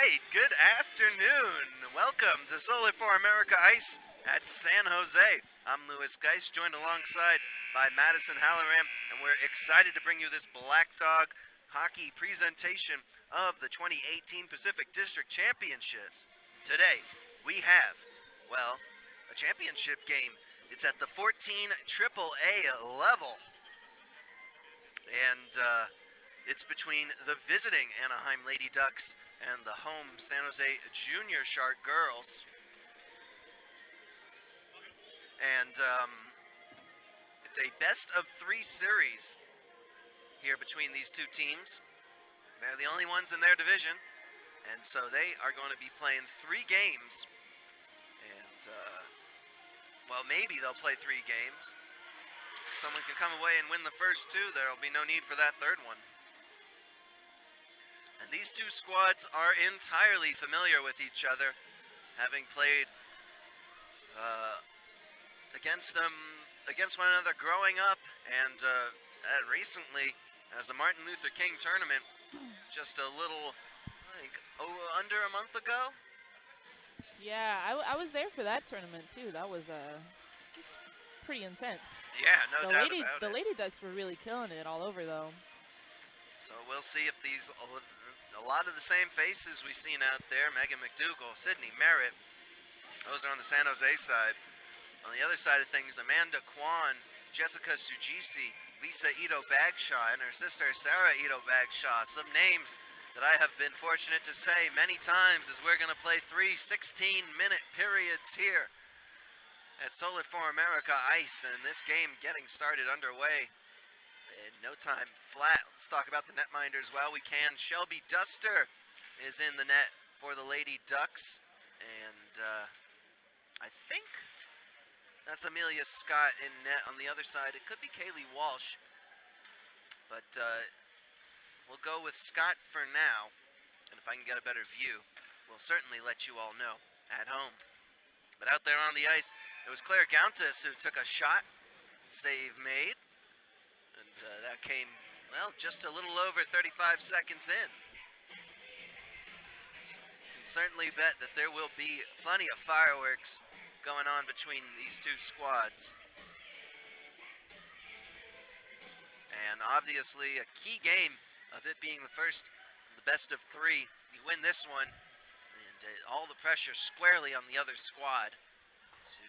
right, good afternoon. Welcome to Solar for America Ice at San Jose. I'm Louis Geist, joined alongside by Madison Halloran, and we're excited to bring you this Black Dog hockey presentation of the 2018 Pacific District Championships. Today, we have, well, a championship game. It's at the 14AAA level. And, it's between the visiting Anaheim Lady Ducks and the home San Jose Junior Shark Girls. And it's a best-of-3 series here between these two teams. They're the only ones in their division, and so they are going to be playing 3 games. And, well, maybe they'll play 3 games. If someone can come away and win the first 2, there'll be no need for that third one. And these two squads are entirely familiar with each other, having played against one another growing up, and recently, as the Martin Luther King tournament, just a little, under a month ago. Yeah, I was there for that tournament too. That was pretty intense. Yeah, no doubt about it. The Lady Ducks were really killing it all over, though. So we'll see if a lot of the same faces we've seen out there, Megan McDougall, Sydney Merritt, those are on the San Jose side. On the other side of things, Amanda Kwan, Jessica Sujisi, Lisa Ito Bagshaw, and her sister Sarah Ito Bagshaw. Some names that I have been fortunate to say many times as we're going to play 3 16-minute periods here at Solar for America Ice, and this game getting started underway in no time flat. Let's talk about the netminders while we can. Shelby Duster is in the net for the Lady Ducks, and I think that's Amelia Scott in net on the other side. It could be Kaylee Walsh, but we'll go with Scott for now, and if I can get a better view, we'll certainly let you all know at home. But out there on the ice, it was Claire Gauntis who took a shot, save made. And that came, well, just a little over 35 seconds in. So you can certainly bet that there will be plenty of fireworks going on between these two squads. And obviously a key game of it being the first, the best of 3. You win this one, and all the pressure squarely on the other squad to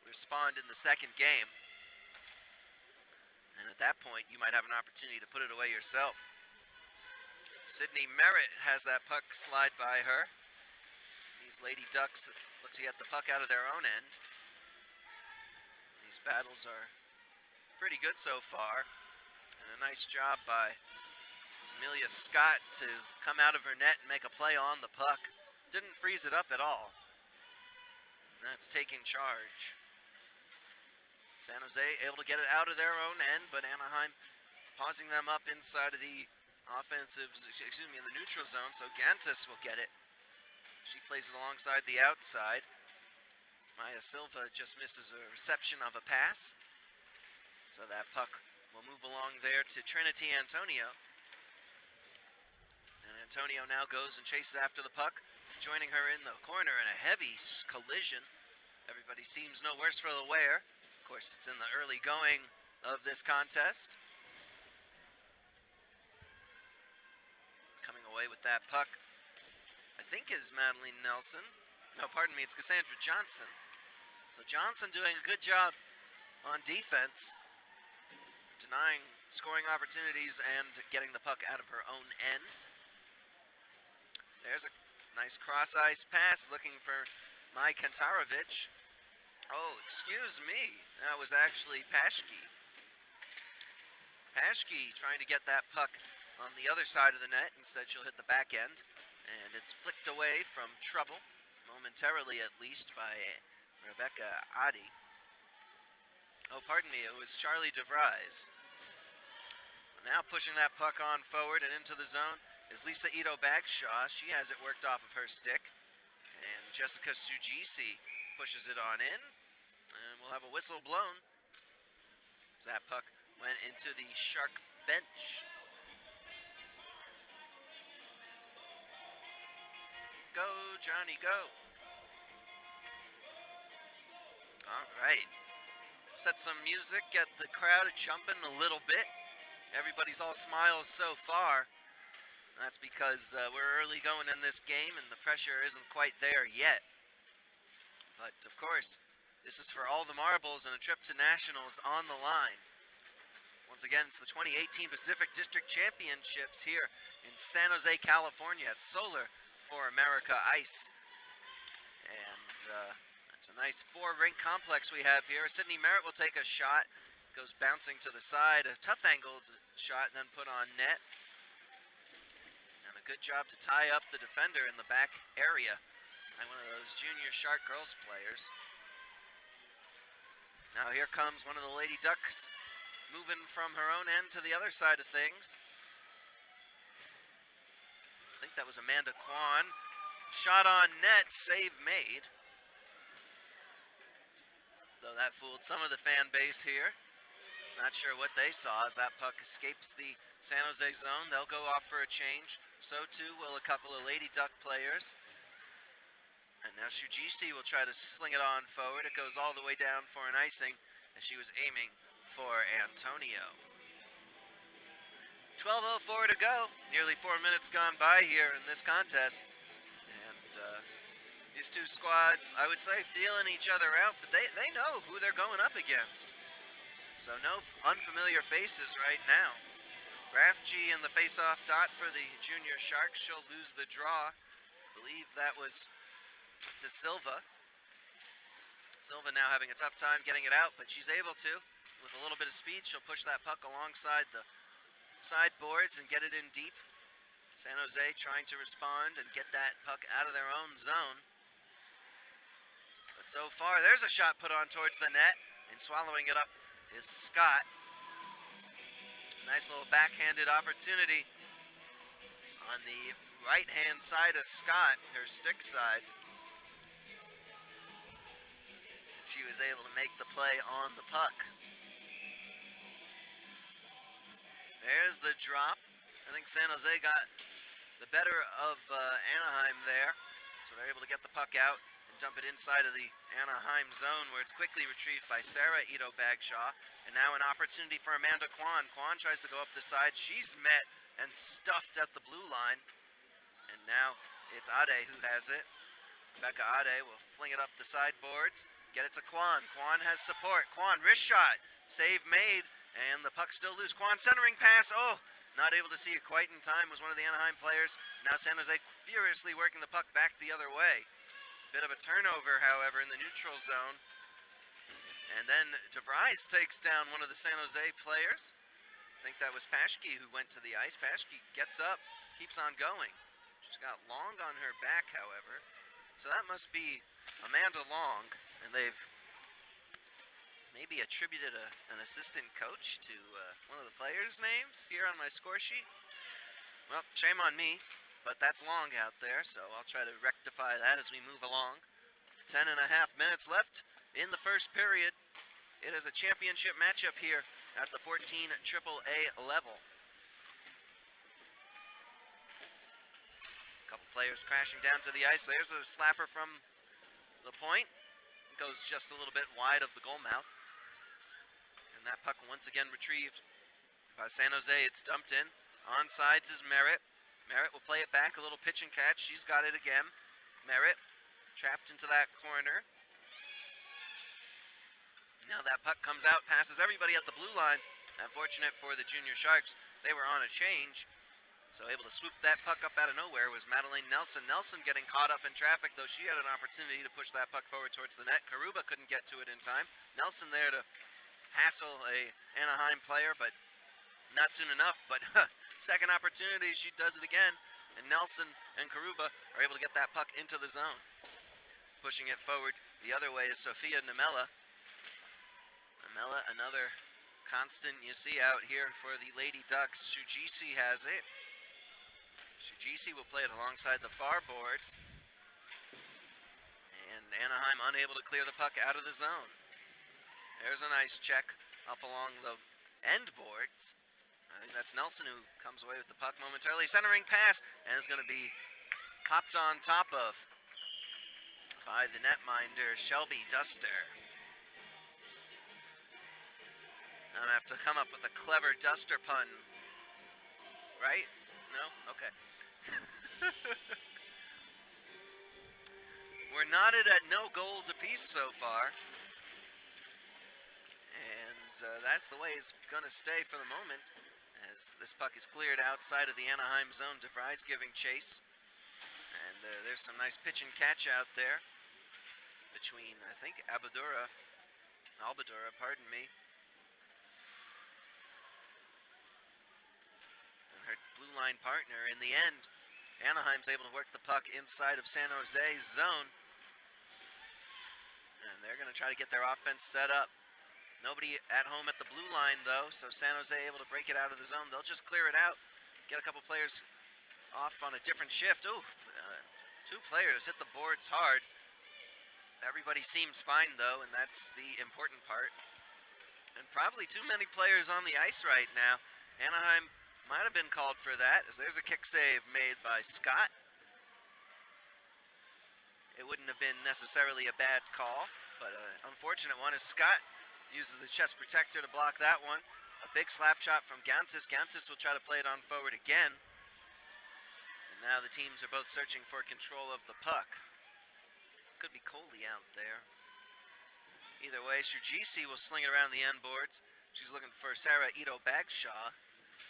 respond in the second game. And at that point, you might have an opportunity to put it away yourself. Sydney Merritt has that puck slide by her. These Lady Ducks look to get the puck out of their own end. These battles are pretty good so far. And a nice job by Amelia Scott to come out of her net and make a play on the puck. Didn't freeze it up at all. And that's taking charge. San Jose able to get it out of their own end, but Anaheim pausing them up inside of the in the neutral zone, so Gantis will get it. She plays it alongside the outside. Maya Silva just misses a reception of a pass. So that puck will move along there to Trinity Antonio. And Antonio now goes and chases after the puck, joining her in the corner in a heavy collision. Everybody seems no worse for the wear. Of course, it's in the early going of this contest. Coming away with that puck, I think, is Madeline Nelson. No, pardon me, it's Cassandra Johnson. So Johnson doing a good job on defense, denying scoring opportunities and getting the puck out of her own end. There's a nice cross-ice pass looking for Mai Kantarovich. Oh, excuse me. That was actually Paschke. Paschke trying to get that puck on the other side of the net. Instead, she'll hit the back end. And it's flicked away from trouble, momentarily at least, by Rebecca Adi. Oh, pardon me, it was Charlie DeVries. Now pushing that puck on forward and into the zone is Lisa Ito Bagshaw. She has it worked off of her stick. And Jessica Sujisi pushes it on in. And we'll have a whistle blown as that puck went into the Shark bench. Go, Johnny, go. All right. Set some music, get the crowd jumping a little bit. Everybody's all smiles so far. That's because we're early going in this game and the pressure isn't quite there yet. But, of course, this is for all the marbles and a trip to nationals on the line. Once again, it's the 2018 Pacific District Championships here in San Jose, California at Solar for America Ice. And it's a nice 4-rink complex we have here. Sydney Merritt will take a shot. Goes bouncing to the side. A tough angled shot and then put on net. And a good job to tie up the defender in the back area by one of those junior Shark Girls players. Now here comes one of the Lady Ducks, moving from her own end to the other side of things. I think that was Amanda Kwan. Shot on net, save made. Though that fooled some of the fan base here. Not sure what they saw as that puck escapes the San Jose zone. They'll go off for a change. So too will a couple of Lady Duck players. And now Shujisi will try to sling it on forward. It goes all the way down for an icing as she was aiming for Antonio. 12:04 to go. Nearly 4 minutes gone by here in this contest. And these two squads, I would say, feeling each other out, but they know who they're going up against. So no unfamiliar faces right now. Rathje in the face-off dot for the junior Sharks. She'll lose the draw. I believe that was to Silva. Silva now having a tough time getting it out, but she's able to. With a little bit of speed, she'll push that puck alongside the sideboards and get it in deep. San Jose trying to respond and get that puck out of their own zone. But so far, there's a shot put on towards the net, and swallowing it up is Scott. Nice little backhanded opportunity on the right-hand side of Scott, her stick side. She was able to make the play on the puck. There's the drop. I think San Jose got the better of Anaheim there. So they're able to get the puck out and dump it inside of the Anaheim zone, where it's quickly retrieved by Sarah Ito Bagshaw. And now an opportunity for Amanda Kwan. Kwan tries to go up the side. She's met and stuffed at the blue line. And now it's Ade who has it. Becca Ade will fling it up the sideboards. Get it to Kwan. Kwan has support. Kwan, wrist shot. Save made. And the puck still loose. Kwan centering pass. Oh, not able to see it quite in time was one of the Anaheim players. Now San Jose furiously working the puck back the other way. Bit of a turnover, however, in the neutral zone. And then DeVries takes down one of the San Jose players. I think that was Paschke who went to the ice. Paschke gets up, keeps on going. She's got Long on her back, however. So that must be Amanda Long. And they've maybe attributed an assistant coach to one of the players' names here on my score sheet. Well, shame on me, but that's Long out there, so I'll try to rectify that as we move along. 10.5 minutes left in the first period. It is a championship matchup here at the 14AAA level. A couple players crashing down to the ice. There's a slapper from the point. It goes just a little bit wide of the goal mouth. And that puck once again retrieved by San Jose. It's dumped in. Onsides is Merritt. Merritt will play it back. A little pitch and catch. She's got it again. Merritt trapped into that corner. Now that puck comes out, passes everybody at the blue line. Unfortunate for the junior Sharks, they were on a change. So able to swoop that puck up out of nowhere was Madeleine Nelson. Nelson getting caught up in traffic, though she had an opportunity to push that puck forward towards the net. Karuba couldn't get to it in time. Nelson there to hassle a Anaheim player, but not soon enough. But second opportunity, she does it again. And Nelson and Karuba are able to get that puck into the zone. Pushing it forward the other way is Sophia Namela. Namela, another constant you see out here for the Lady Ducks. Shujisi has it. Shujisi will play it alongside the far boards. And Anaheim unable to clear the puck out of the zone. There's a nice check up along the end boards. I think that's Nelson who comes away with the puck momentarily. Centering pass, and is going to be Hopped on top of by the netminder, Shelby Duster. I'm gonna have to come up with a clever Duster pun. Right? No? Okay. We're knotted at no goals apiece so far. And that's the way it's going to stay for the moment. As this puck is cleared outside of the Anaheim zone, DeVries giving chase. And there's some nice pitch and catch out there between, I think, Albadura, pardon me, and her blue line partner. In the end, Anaheim's able to work the puck inside of San Jose's zone. And they're going to try to get their offense set up. Nobody at home at the blue line, though, so San Jose able to break it out of the zone. They'll just clear it out, get a couple players off on a different shift. Ooh, two players hit the boards hard. Everybody seems fine, though, and that's the important part. And probably too many players on the ice right now. Anaheim might have been called for that, as there's a kick save made by Scott. It wouldn't have been necessarily a bad call, but an unfortunate one as Scott uses the chest protector to block that one. A big slap shot from Gantis. Gantis will try to play it on forward again. And now the teams are both searching for control of the puck. Could be Coley out there. Either way, Shujisi will sling it around the end boards. She's looking for Sarah Ito Bagshaw.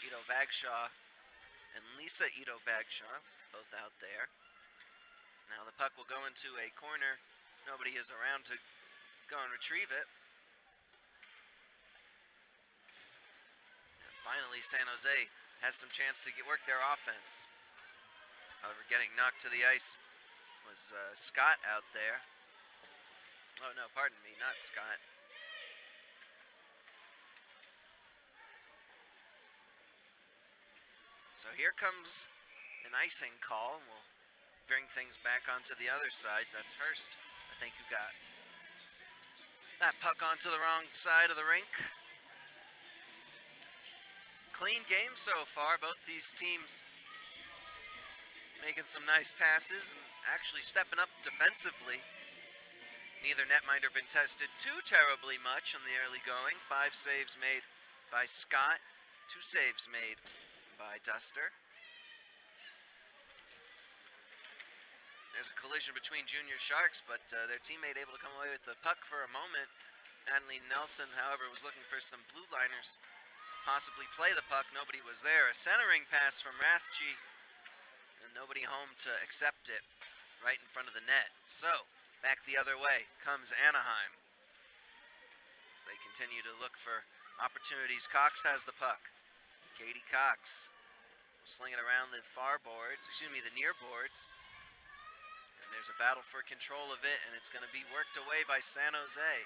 Ito Bagshaw and Lisa Ito Bagshaw, both out there. Now the puck will go into a corner. Nobody is around to go and retrieve it. Finally, San Jose has some chance to work their offense. However, getting knocked to the ice was Scott out there. Oh, no, pardon me, not Scott. So here comes an icing call, and we'll bring things back onto the other side. That's Hurst, I think, who got that puck onto the wrong side of the rink. Clean game so far. Both these teams making some nice passes and actually stepping up defensively. Neither netminder been tested too terribly much in the early going. 5 saves made by Scott, 2 saves made by Duster. There's a collision between junior Sharks, but their teammate able to come away with the puck for a moment. Natalie Nelson, however, was looking for some blue liners possibly play the puck. Nobody was there. A centering pass from Rathje, and nobody home to accept it right in front of the net. So, back the other way comes Anaheim. As they continue to look for opportunities. Cox has the puck. Katie Cox sling it around the the near boards. And there's a battle for control of it, and it's going to be worked away by San Jose.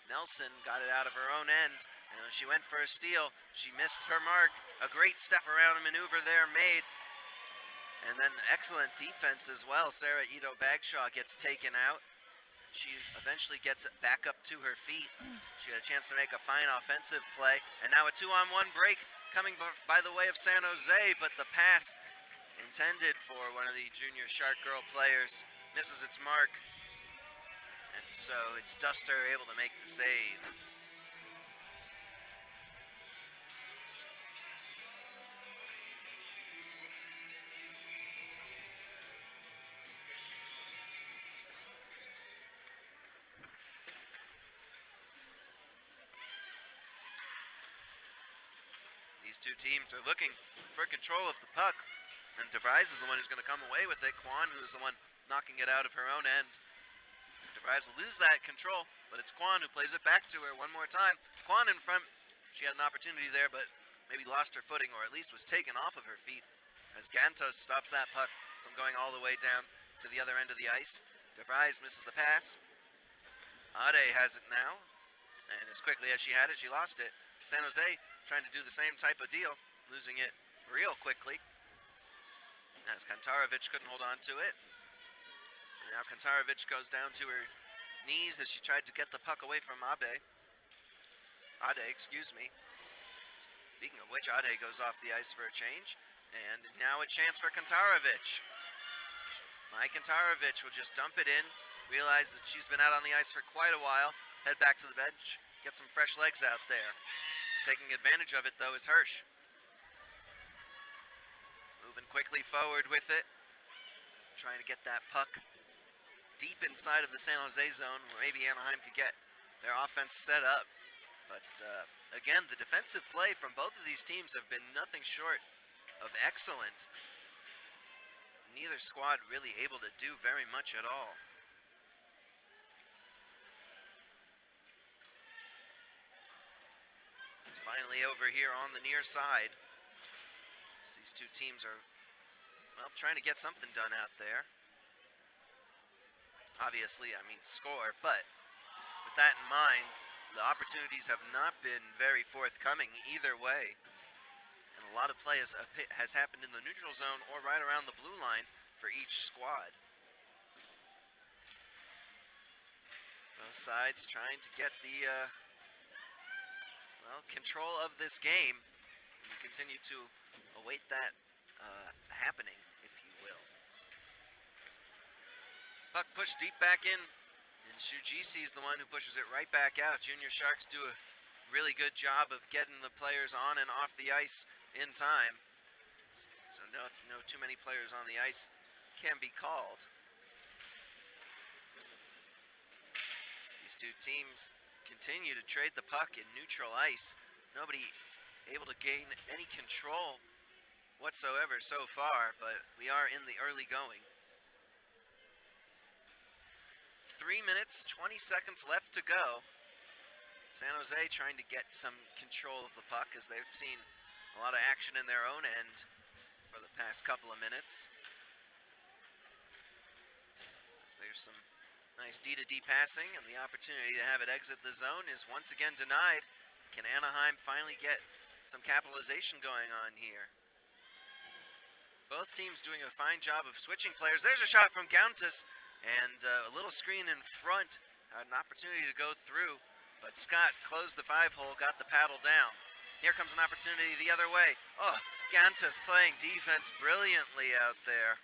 Nelson got it out of her own end, and when she went for a steal, she missed her mark. A great step around maneuver there made. And then excellent defense as well. Sarah Ito Bagshaw gets taken out. She eventually gets it back up to her feet. She had a chance to make a fine offensive play. And now a 2-on-1 break coming by the way of San Jose, but the pass intended for one of the junior Shark Girl players misses its mark. And so it's Duster able to make the save. These two teams are looking for control of the puck, and DeVries is the one who's going to come away with it. Kwan, who's the one knocking it out of her own end. DeVries will lose that control, but it's Kwan who plays it back to her one more time. Kwan in front. She had an opportunity there, but maybe lost her footing, or at least was taken off of her feet, as Gantos stops that puck from going all the way down to the other end of the ice. DeVries misses the pass. Ade has it now, and as quickly as she had it, she lost it. San Jose trying to do the same type of deal, losing it real quickly, as Kantarovic couldn't hold on to it. And now Kantarovic goes down to her knees as she tried to get the puck away from Ade, excuse me. Speaking of which, Ade goes off the ice for a change, and now a chance for Kantarovic. Majantarovic will just dump it in, realize that she's been out on the ice for quite a while, head back to the bench, get some fresh legs out there. Taking advantage of it, though, is Hirsch. Moving quickly forward with it, trying to get that puck deep inside of the San Jose zone where maybe Anaheim could get their offense set up. But again, the defensive play from both of these teams have been nothing short of excellent. Neither squad really able to do very much at all. It's finally over here on the near side. These two teams are, well, trying to get something done out there. Obviously, I mean, score, but with that in mind, the opportunities have not been very forthcoming either way. And a lot of play has happened in the neutral zone or right around the blue line for each squad. Both sides trying to get the control of this game. We continue to await that happening, if you will. Puck pushed deep back in, and Shujisi is the one who pushes it right back out. Junior Sharks do a really good job of getting the players on and off the ice in time. So no too many players on the ice can be called. These two teams continue to trade the puck in neutral ice. Nobody able to gain any control whatsoever so far, but we are in the early going. 3 minutes, 20 seconds left to go. San Jose trying to get some control of the puck as they've seen a lot of action in their own end for the past couple of minutes. As there's some nice D-to-D passing, and the opportunity to have it exit the zone is once again denied. Can Anaheim finally get some capitalization going on here? Both teams doing a fine job of switching players. There's a shot from Gauntas, and a little screen in front. Had an opportunity to go through, but Scott closed the 5-hole, got the paddle down. Here comes an opportunity the other way. Oh, Gauntas playing defense brilliantly out there.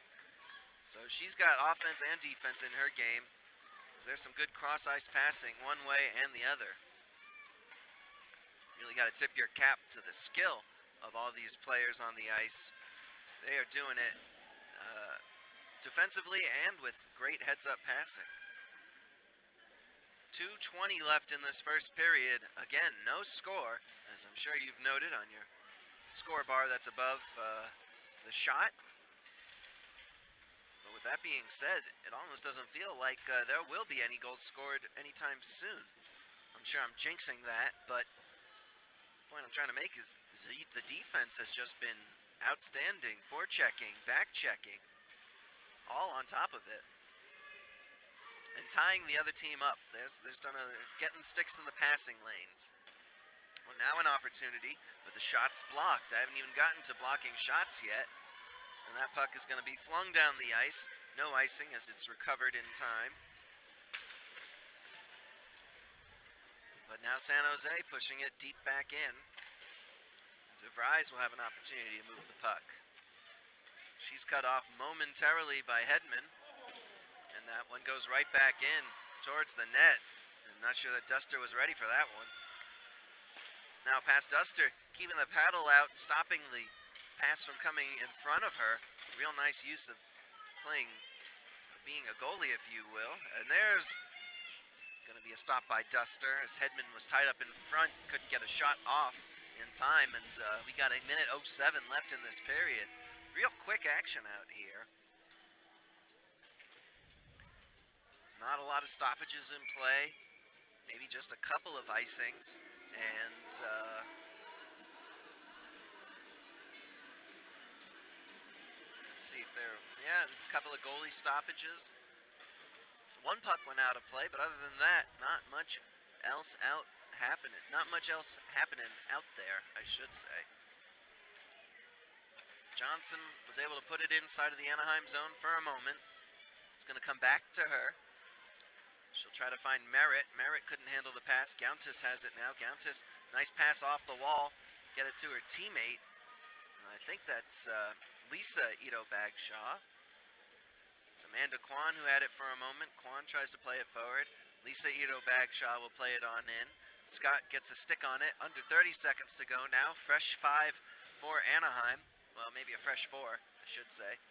So she's got offense and defense in her game. There's some good cross-ice passing one way and the other. Really got to tip your cap to the skill of all these players on the ice. They are doing it defensively and with great heads-up passing. 2:20 left in this first period. Again, no score, as I'm sure you've noted on your score bar that's above the shot. But with that being said, it almost doesn't feel like there will be any goals scored anytime soon. I'm sure I'm jinxing that, but the point I'm trying to make is the defense has just been outstanding. Forechecking, back-checking, all on top of it. And tying the other team up. There's getting sticks in the passing lanes. Well, now an opportunity, but the shot's blocked. I haven't even gotten to blocking shots yet. And that puck is going to be flung down the ice. No icing as it's recovered in time. But now San Jose pushing it deep back in. DeVries will have an opportunity to move the puck. She's cut off momentarily by Hedman. And that one goes right back in towards the net. I'm not sure that Duster was ready for that one. Now past Duster, keeping the paddle out, stopping the pass from coming in front of her. Real nice use of being a goalie, if you will. And there's going to be a stop by Duster as Hedman was tied up in front, couldn't get a shot off in time, and we got 1:07 left in this period. Real quick action out here. Not a lot of stoppages in play. Maybe just a couple of icings. And let's see if a couple of goalie stoppages. One puck went out of play, but other than that, not much else happening. Not much else happening out there, I should say. Johnson was able to put it inside of the Anaheim zone for a moment. It's going to come back to her. She'll try to find Merritt. Merritt couldn't handle the pass. Gauntas has it now. Gauntas, nice pass off the wall. Get it to her teammate. And I think that's Lisa Ito Bagshaw. It's Amanda Kwan who had it for a moment. Kwan tries to play it forward. Lisa Ito Bagshaw will play it on in. Scott gets a stick on it. Under 30 seconds to go now. Fresh 5 for Anaheim. Well, maybe a fresh 4, I should say.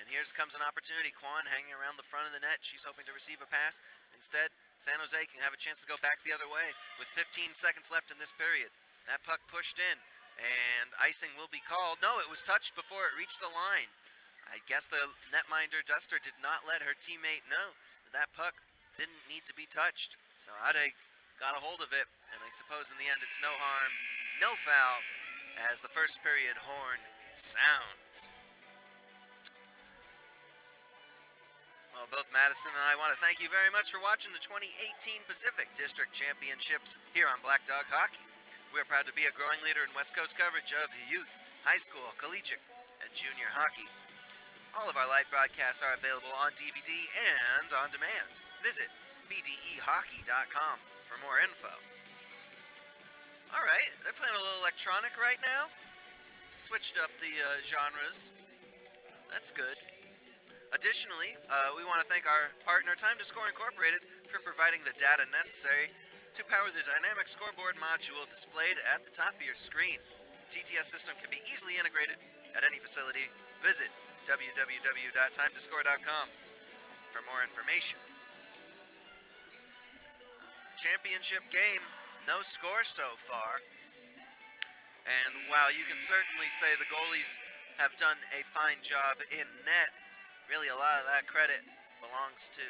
And here comes an opportunity. Kwan hanging around the front of the net. She's hoping to receive a pass. Instead, San Jose can have a chance to go back the other way with 15 seconds left in this period. That puck pushed in, and icing will be called. No, it was touched before it reached the line. I guess the netminder Duster did not let her teammate know that puck didn't need to be touched. So Ade got a hold of it, and I suppose in the end it's no harm, no foul, as the first period horn sounds. Well, both Madison and I want to thank you very much for watching the 2018 Pacific District Championships here on Black Dog Hockey. We are proud to be a growing leader in West Coast coverage of youth, high school, collegiate, and junior hockey. All of our live broadcasts are available on DVD and on demand. Visit bdehockey.com for more info. Alright, they're playing a little electronic right now. Switched up the genres. That's good. Additionally, we want to thank our partner, Time to Score Incorporated, for providing the data necessary to power the dynamic scoreboard module displayed at the top of your screen. The TTS system can be easily integrated at any facility. Visit www.timetoscore.com for more information. Championship game, no score so far. And while you can certainly say the goalies have done a fine job in net, really a lot of that credit belongs to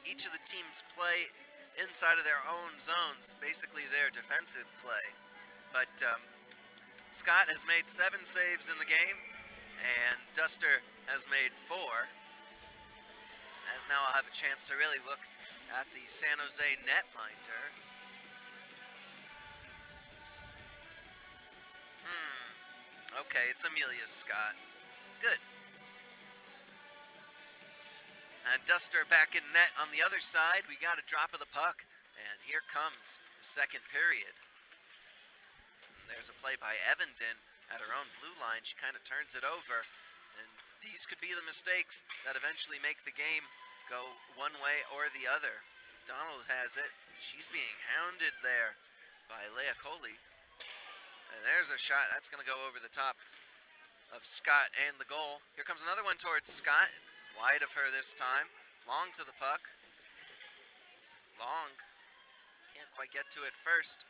each of the teams' play inside of their own zones, basically their defensive play. But Scott has made 7 saves in the game, and Duster has made 4. As now I'll have a chance to really look at the San Jose netminder. Okay, it's Amelia Scott. Good. And Duster back in net on the other side. We got a drop of the puck, and here comes the second period. And there's a play by Evenden at her own blue line. She kind of turns it over, and these could be the mistakes that eventually make the game go one way or the other. Donald has it. She's being hounded there by Leah Coley. And there's a shot. That's going to go over the top of Scott and the goal. Here comes another one towards Scott. Wide of her this time. Long to the puck. Long. Can't quite get to it first.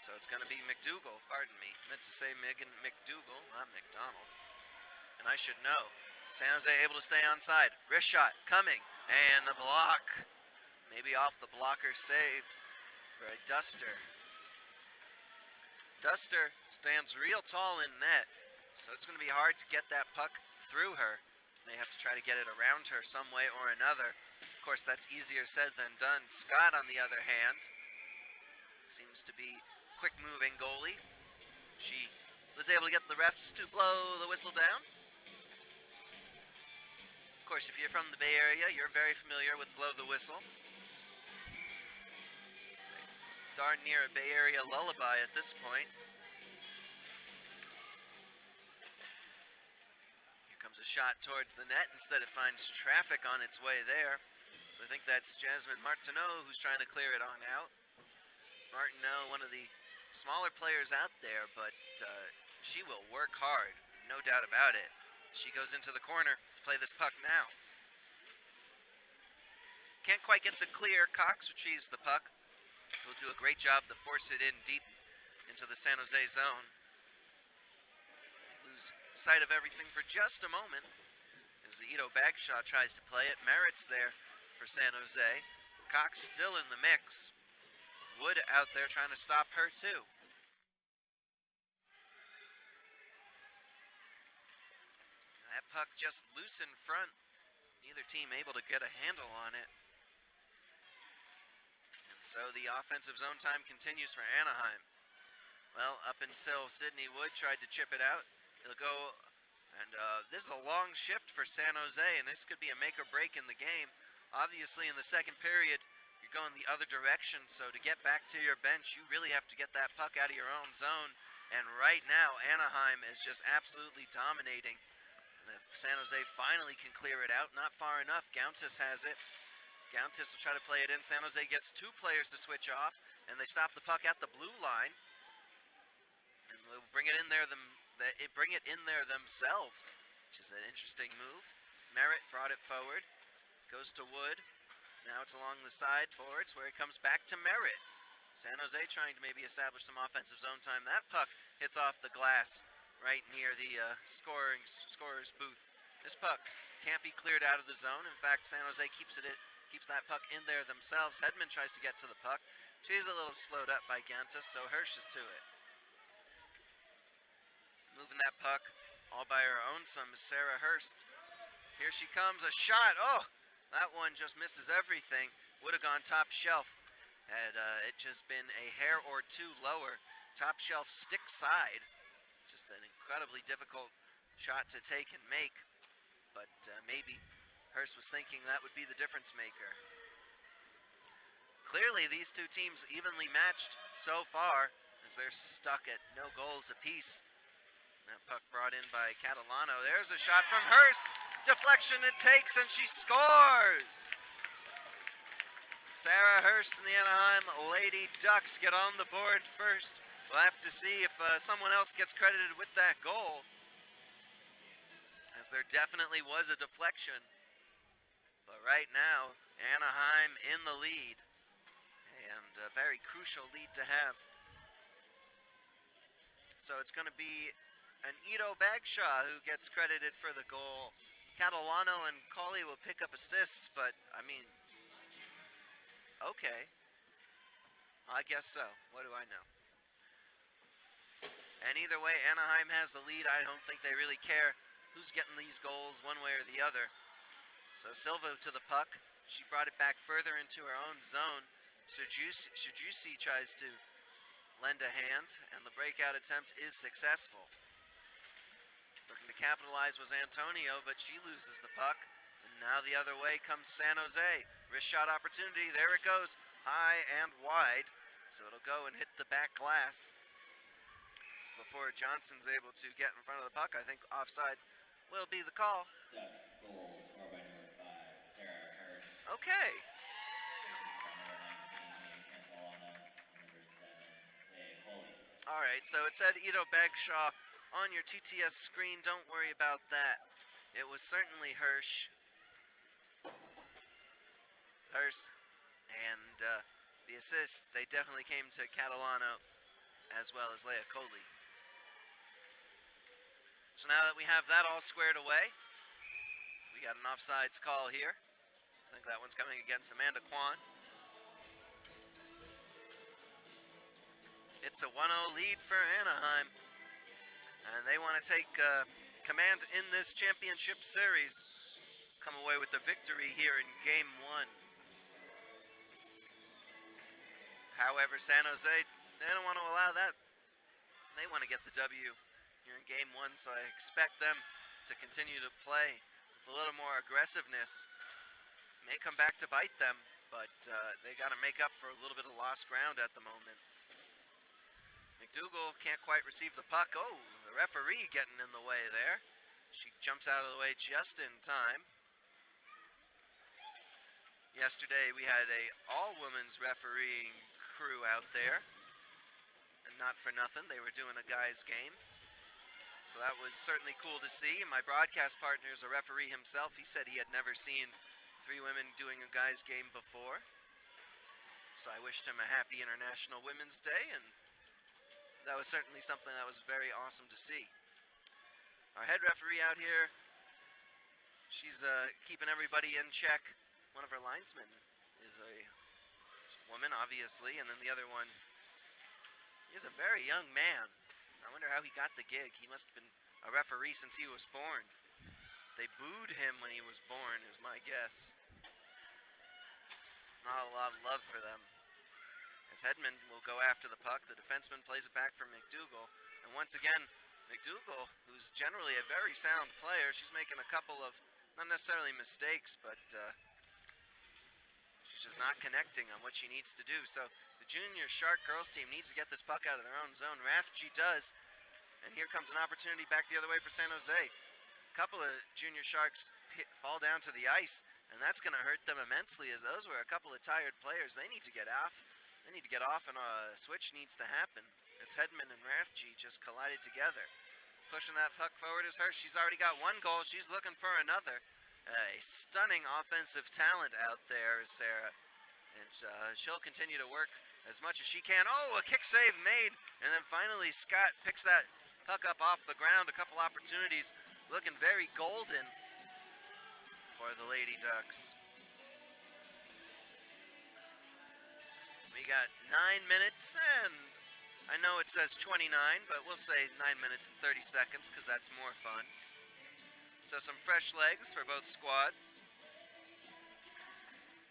So it's going to be McDougal. Pardon me. Meant to say Megan McDougal, not McDonald. And I should know. San Jose able to stay onside. Wrist shot coming. And the block. Maybe off the blocker save for a Duster. Duster stands real tall in net, so it's going to be hard to get that puck through her. They have to try to get it around her some way or another. Of course, that's easier said than done. Scott, on the other hand, seems to be quick-moving goalie. She was able to get the refs to blow the whistle down. Of course, if you're from the Bay Area, you're very familiar with blow the whistle. Darn near a Bay Area lullaby at this point. Here comes a shot towards the net. Instead, it finds traffic on its way there. So I think that's Jasmine Martineau who's trying to clear it on out. Martineau, one of the smaller players out there, but she will work hard, no doubt about it. She goes into the corner to play this puck now. Can't quite get the clear. Cox retrieves the puck. He'll do a great job to force it in deep into the San Jose zone. They lose sight of everything for just a moment as the Ito Bagshaw tries to play it. Merritt's there for San Jose. Cox still in the mix. Wood out there trying to stop her too. That puck just loose in front. Neither team able to get a handle on it. So the offensive zone time continues for Anaheim. Well, up until Sydney Wood tried to chip it out. He'll go, and this is a long shift for San Jose, and this could be a make or break in the game. Obviously, in the second period, you're going the other direction, so to get back to your bench, you really have to get that puck out of your own zone. And right now, Anaheim is just absolutely dominating. And if San Jose finally can clear it out. Not far enough. Gauntis has it. Gauntis will try to play it in. San Jose gets 2 players to switch off, and they stop the puck at the blue line. And they'll bring it in there themselves, which is an interesting move. Merritt brought it forward. Goes to Wood. Now it's along the sideboards where it comes back to Merritt. San Jose trying to maybe establish some offensive zone time. That puck hits off the glass right near the scorer's booth. This puck can't be cleared out of the zone. In fact, San Jose keeps that puck in there themselves. Hedman tries to get to the puck. She's a little slowed up by Gauntis, so Hirsch is to it. Moving that puck all by her own son, Sarah Hurst. Here she comes, a shot. Oh, that one just misses everything. Would have gone top shelf had it just been a hair or 2 lower. Top shelf stick side. Just an incredibly difficult shot to take and make. But maybe Hurst was thinking that would be the difference maker. Clearly, these 2 teams evenly matched so far as they're stuck at no goals apiece. That puck brought in by Catalano. There's a shot from Hurst. Deflection it takes, and she scores! Sarah Hurst and the Anaheim Lady Ducks get on the board first. We'll have to see if someone else gets credited with that goal, as there definitely was a deflection. But right now, Anaheim in the lead, and a very crucial lead to have. So it's going to be an Ito Bagshaw who gets credited for the goal. Catalano and Cauley will pick up assists, but, I mean, okay. I guess so. What do I know? And either way, Anaheim has the lead. I don't think they really care who's getting these goals one way or the other. So Silva to the puck. She brought it back further into her own zone. Shajusi tries to lend a hand, and the breakout attempt is successful. Looking to capitalize was Antonio, but she loses the puck. And now the other way comes San Jose. Wrist shot opportunity. There it goes. High and wide. So it'll go and hit the back glass before Johnson's able to get in front of the puck. I think offsides will be the call. Ducks goals are by number 5, Sarah Hirsch. Okay. This is by number 19, Catalano, and number 7, Leah Coley. All right, so it said Ito Bagshaw on your TTS screen. Don't worry about that. It was certainly Hirsch. And the assist, they definitely came to Catalano as well as Leah Coley. So now that we have that all squared away, we got an offsides call here. I think that one's coming against Amanda Kwan. It's a 1-0 lead for Anaheim, and they want to take command in this championship series. Come away with the victory here in Game 1. However, San Jose, they don't want to allow that. They want to get the W here in Game 1, so I expect them to continue to play with a little more aggressiveness. May come back to bite them, but they got to make up for a little bit of lost ground at the moment. McDougal can't quite receive the puck. Oh, the referee getting in the way there. She jumps out of the way just in time. Yesterday we had a all-women's refereeing crew out there, and not for nothing, they were doing a guys game, so that was certainly cool to see. My broadcast partner is a referee himself. He said he had never seen 3 women doing a guys game before, so I wished him a happy International Women's Day, and that was certainly something that was very awesome to see. Our head referee out here, she's keeping everybody in check. One of our linesmen is a woman, obviously, and then the other one is a very young man. I wonder how he got the gig. He must have been a referee since he was born. They booed him when he was born, is my guess. Not a lot of love for them. As Hedman will go after the puck, the defenseman plays it back for McDougal. And once again, McDougal, who's generally a very sound player, she's making a couple of, not necessarily mistakes, but she's just not connecting on what she needs to do. So the junior Shark girls team needs to get this puck out of their own zone. Rathje does. And here comes an opportunity back the other way for San Jose. couple of junior Sharks fall down to the ice, and that's going to hurt them immensely, as those were a couple of tired players. They need to get off. They need to get off, and a switch needs to happen, as Hedman and Rathje just collided together. Pushing that puck forward is her. She's already got one goal. She's looking for another. A stunning offensive talent out there, Sarah. And she'll continue to work as much as she can. Oh, a kick save made. And then finally Scott picks that puck up off the ground. A couple opportunities. Looking very golden for the Lady Ducks. We got 9 minutes, and I know it says 29, but we'll say 9 minutes and 30 seconds because that's more fun. So some fresh legs for both squads.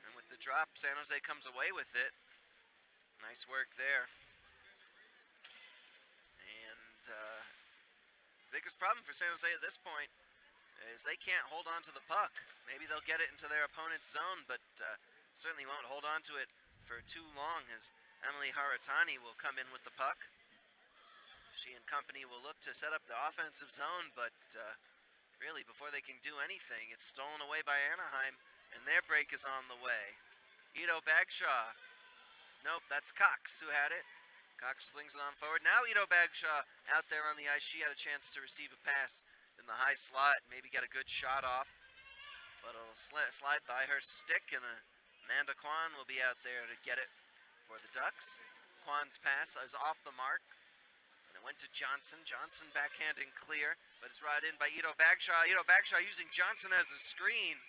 And with the drop, San Jose comes away with it. Nice work there. And biggest problem for San Jose at this point is they can't hold on to the puck. Maybe they'll get it into their opponent's zone, but certainly won't hold on to it for too long, as Emily Haratani will come in with the puck. She and company will look to set up the offensive zone, but really, before they can do anything, it's stolen away by Anaheim, and their break is on the way. Ito Bagshaw. Nope, that's Cox who had it. Cox slings it on forward. Now Ito Bagshaw out there on the ice. She had a chance to receive a pass in the high slot, maybe get a good shot off, but it'll slide by her stick, and Amanda Kwan will be out there to get it for the Ducks. Kwan's pass is off the mark, and it went to Johnson. Johnson backhanding clear, but it's brought in by Ito Bagshaw. Ito Bagshaw using Johnson as a screen,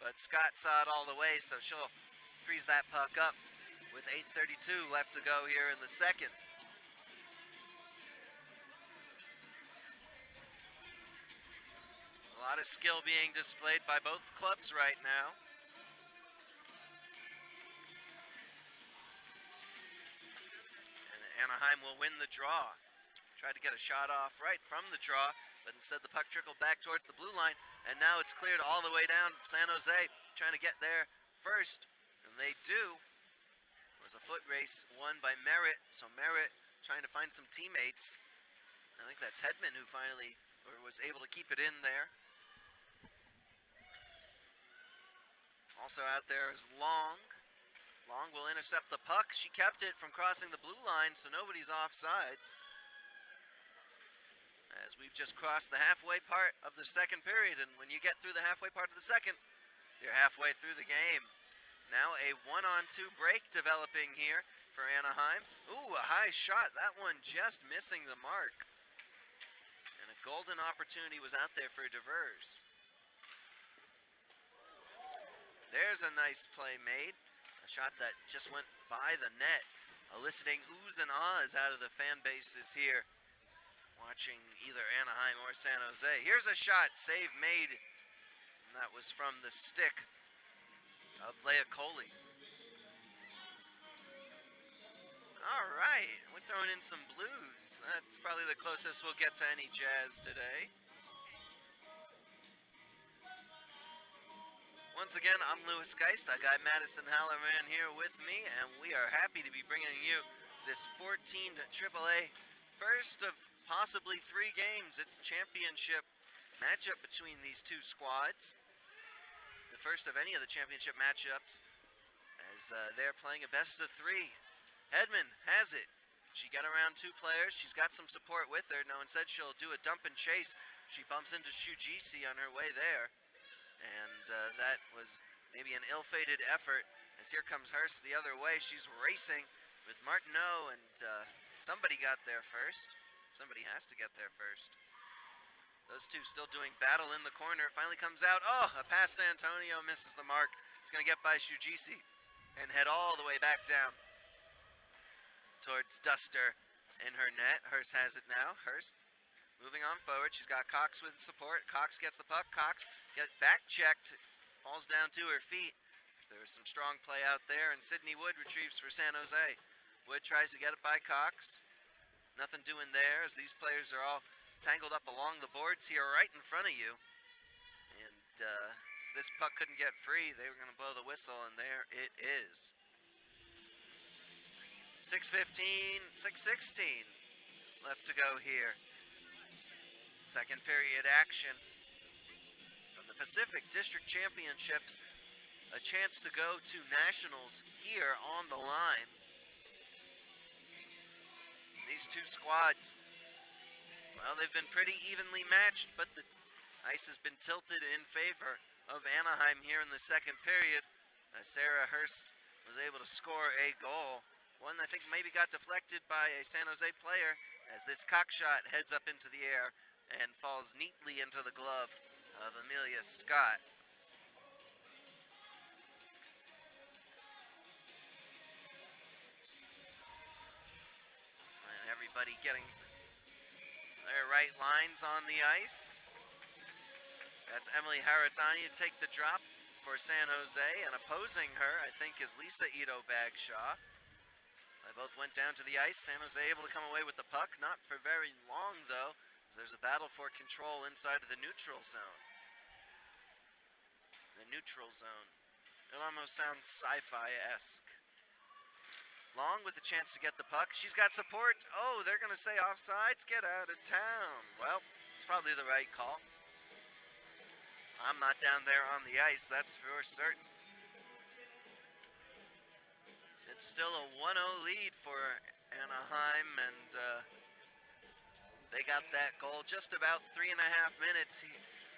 but Scott saw it all the way, so she'll freeze that puck up with 8:32 left to go here in the second. A lot of skill being displayed by both clubs right now. Anaheim will win the draw. Tried to get a shot off right from the draw, but instead the puck trickled back towards the blue line, and now it's cleared all the way down. San Jose trying to get there first, and they do. It was a foot race won by Merritt, so Merritt trying to find some teammates. I think that's Hedman who finally was able to keep it in there. Also out there is Long. Long will intercept the puck. She kept it from crossing the blue line, so nobody's offsides. As we've just crossed the halfway part of the second period, and when you get through the halfway part of the second, you're halfway through the game. Now a 1-on-2 break developing here for Anaheim. Ooh, a high shot. That one just missing the mark. And a golden opportunity was out there for Devers. There's a nice play made. A shot that just went by the net, eliciting oohs and ahs out of the fan bases here, watching either Anaheim or San Jose. Here's a shot, save made, and that was from the stick of Leah Coley. All right, we're throwing in some blues. That's probably the closest we'll get to any jazz today. Once again, I'm Lewis Geist. I got Madison Halloran here with me, and we are happy to be bringing you this 14 AAA first of possibly 3 games. It's a championship matchup between these two squads. The first of any of the championship matchups, as they're playing a best of 3. Hedman has it. She got around 2 players. She's got some support with her. No, instead she'll do a dump and chase. She bumps into Shujisi on her way there. And that was maybe an ill-fated effort, as here comes Hurst the other way. She's racing with Martineau, and somebody got there first. Somebody has to get there first. Those two still doing battle in the corner. Finally comes out. Oh, a pass to Antonio, misses the mark. It's going to get by Shujisi and head all the way back down towards Duster in her net. Hurst has it now. Hurst moving on forward. She's got Cox with support. Cox gets the puck. Cox gets back checked. Falls down to her feet. There was some strong play out there, and Sydney Wood retrieves for San Jose. Wood tries to get it by Cox. Nothing doing there, as these players are all tangled up along the boards here right in front of you. And if this puck couldn't get free, they were going to blow the whistle, and there it is. 6:16 left to go here. Second period action. Pacific District Championships, a chance to go to nationals here on the line. These two squads, well, they've been pretty evenly matched, but the ice has been tilted in favor of Anaheim here in the second period, as Sarah Hurst was able to score a goal. One I think maybe got deflected by a San Jose player, as this cock shot heads up into the air and falls neatly into the glove of Amelia Scott. And everybody getting their right lines on the ice. That's Emily Haratani to take the drop for San Jose, and opposing her, I think, is Lisa Ito Bagshaw. They both went down to the ice. San Jose able to come away with the puck, not for very long though, as there's a battle for control inside of the neutral zone. The neutral zone. It almost sounds sci-fi-esque. Long with the chance to get the puck. She's got support. Oh, they're going to say offsides. Get out of town. Well, it's probably the right call. I'm not down there on the ice, that's for certain. It's still a 1-0 lead for Anaheim, and they got that goal just about 3.5 minutes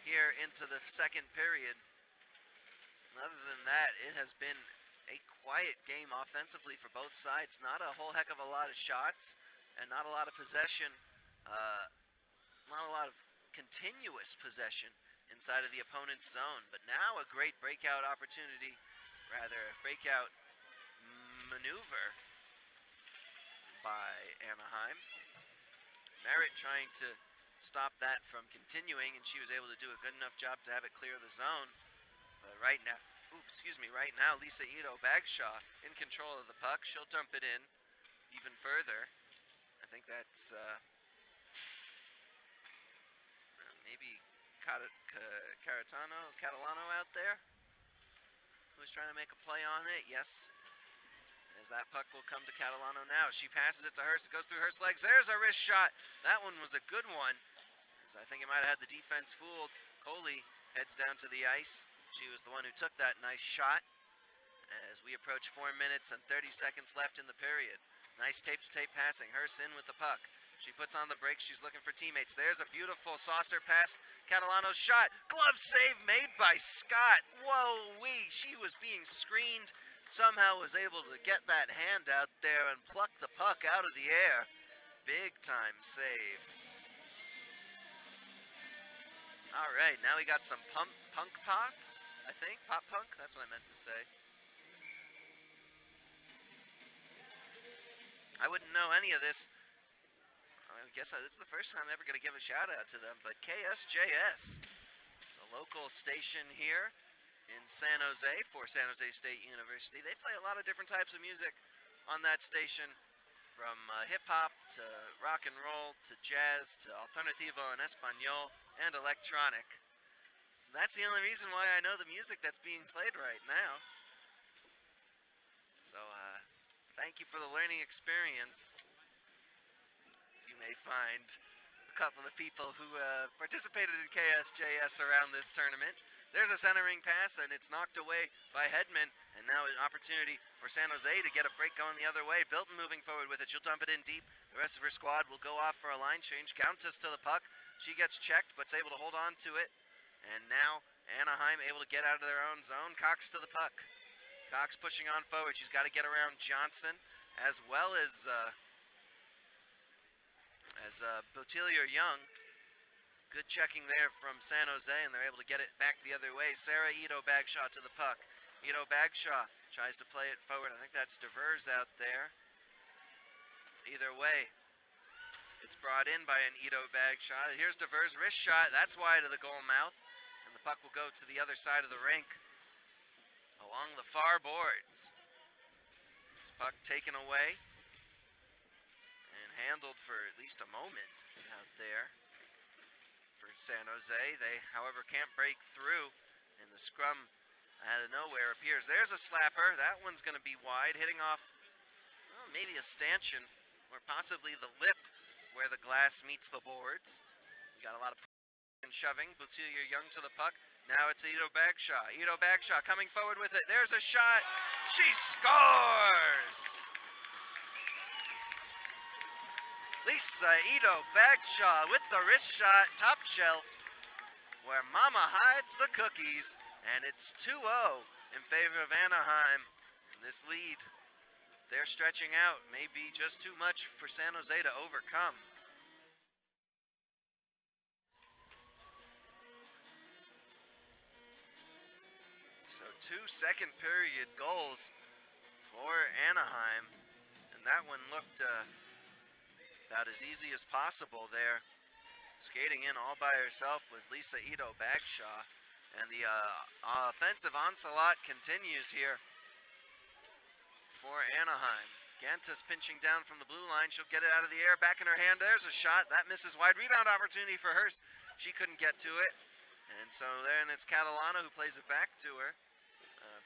here into the second period. And other than that, it has been a quiet game offensively for both sides. Not a whole heck of a lot of shots, and not a lot of possession. Not a lot of continuous possession inside of the opponent's zone. But now a great breakout opportunity, rather breakout maneuver by Anaheim. Merritt trying to stop that from continuing, and she was able to do a good enough job to have it clear the zone. But right now, right now, Lisa Ito Bagshaw in control of the puck. She'll dump it in even further. I think that's maybe Catalano out there, who's trying to make a play on it. Yes, as that puck will come to Catalano now. She passes it to Hurst. It goes through Hurst's legs. There's a wrist shot. That one was a good one, as I think it might have had the defense fooled. Coley heads down to the ice. She was the one who took that nice shot, as we approach 4 minutes and 30 seconds left in the period. Nice tape-to-tape passing. Hurst in with the puck. She puts on the brakes. She's looking for teammates. There's a beautiful saucer pass. Catalano's shot. Glove save made by Scott. Whoa-wee. She was being screened. Somehow was able to get that hand out there and pluck the puck out of the air. Big time save. All right, now we got some punk pop, I think. Pop punk, that's what I meant to say. I wouldn't know any of this. I guess this is the first time I'm ever going to give a shout out to them, but KSJS, the local station here in San Jose for San Jose State University. They play a lot of different types of music on that station, from hip-hop to rock and roll to jazz to alternativo and espanol and electronic. That's the only reason why I know the music that's being played right now. So, thank you for the learning experience. As you may find a couple of people who participated in KSJS around this tournament. There's a centering pass, and it's knocked away by Hedman, and now an opportunity for San Jose to get a break going the other way. Bilton moving forward with it. She'll dump it in deep. The rest of her squad will go off for a line change. Countess to the puck. She gets checked, but's able to hold on to it. And now Anaheim able to get out of their own zone. Cox to the puck. Cox pushing on forward. She's got to get around Johnson, as well as Botelier Young. Good checking there from San Jose, and they're able to get it back the other way. Sarah Ito Bagshaw to the puck. Ito Bagshaw tries to play it forward. I think that's Devers out there. Either way, it's brought in by an Ito Bagshaw. Here's Devers' wrist shot. That's wide of the goal mouth, and the puck will go to the other side of the rink along the far boards. This puck taken away and handled for at least a moment out there for San Jose. They, however, can't break through, and the scrum out of nowhere appears. There's a slapper. That one's going to be wide, hitting off, well, maybe a stanchion, or possibly the lip where the glass meets the boards. We got a lot of and shoving. Botelier Young to the puck. Now it's Ito Bagshaw. Ito Bagshaw coming forward with it. There's a shot. She scores! Lisa Ito Bagshaw with the wrist shot, top shelf, where Mama hides the cookies. And it's 2-0 in favor of Anaheim. And this lead, they're stretching out, may be just too much for San Jose to overcome. So 2 second period goals for Anaheim, and that one looked about as easy as possible there. Skating in all by herself was Lisa Ito Bagshaw, and the offensive onslaught continues here for Anaheim. Gantas pinching down from the blue line. She'll get it out of the air, back in her hand. There's a shot. That misses wide. Rebound opportunity for her. She couldn't get to it. And so then it's Catalana who plays it back to her.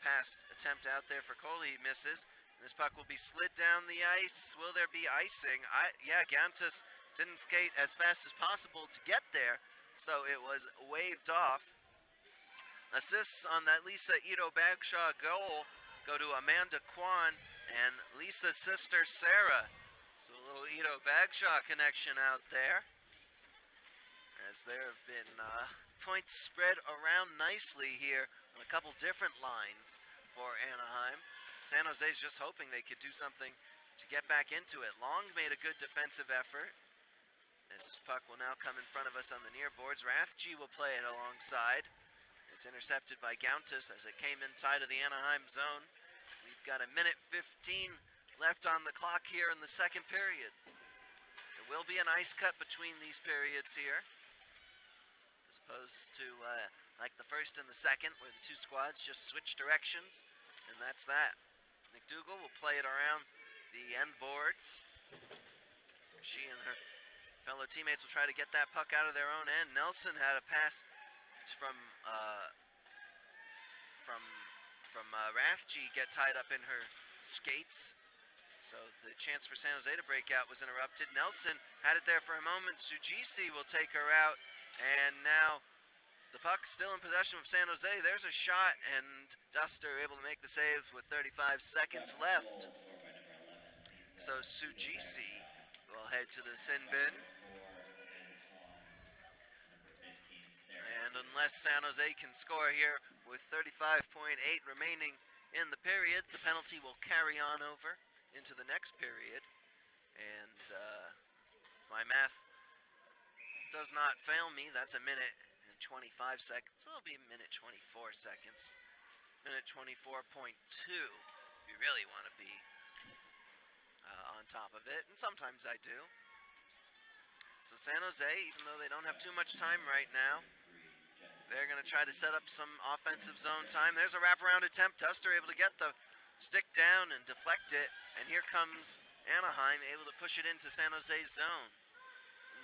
Pass attempt out there for Coley, misses. This puck will be slid down the ice. Will there be icing? Yeah, Gantas didn't skate as fast as possible to get there, so it was waved off. Assists on that Lisa Ito Bagshaw goal go to Amanda Kwan and Lisa's sister Sarah. So a little Ito Bagshaw connection out there, as there have been points spread around nicely here on a couple different lines for Anaheim. San Jose's just hoping they could do something to get back into it. Long made a good defensive effort, as this puck will now come in front of us on the near boards. Rathje will play it alongside. It's intercepted by Gauntas as it came inside of the Anaheim zone. We've got a minute 15 left on the clock here in the second period. There will be an ice cut between these periods here, as opposed to like the first and the second, where the two squads just switch directions, and that's that. McDougall will play it around the end boards. She and her fellow teammates will try to get that puck out of their own end. Nelson had a pass from Rathje get tied up in her skates, so the chance for San Jose to break out was interrupted. Nelson had it there for a moment. Sujisi will take her out, and now the puck still in possession of San Jose. There's a shot, and Duster able to make the save with 35 seconds left. So Sujisi will head to the sin bin. And unless San Jose can score here with 35.8 remaining in the period, the penalty will carry on over into the next period. And if my math does not fail me, that's a minute and 25 seconds. So it'll be a minute 24 seconds. Minute 24.2 if you really want to be on top of it. And sometimes I do. So San Jose, even though they don't have too much time right now, they're going to try to set up some offensive zone time. There's a wraparound attempt. Duster able to get the stick down and deflect it. And here comes Anaheim, able to push it into San Jose's zone.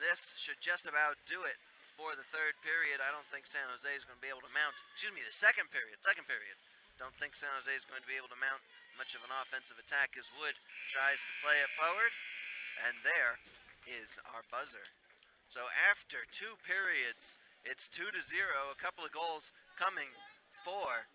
This should just about do it for the third period. I don't think San Jose is going to be able to mount, the second period. Don't think San Jose is going to be able to mount much of an offensive attack as Wood tries to play it forward. And there is our buzzer. So after 2 periods, it's 2-0. A couple of goals coming for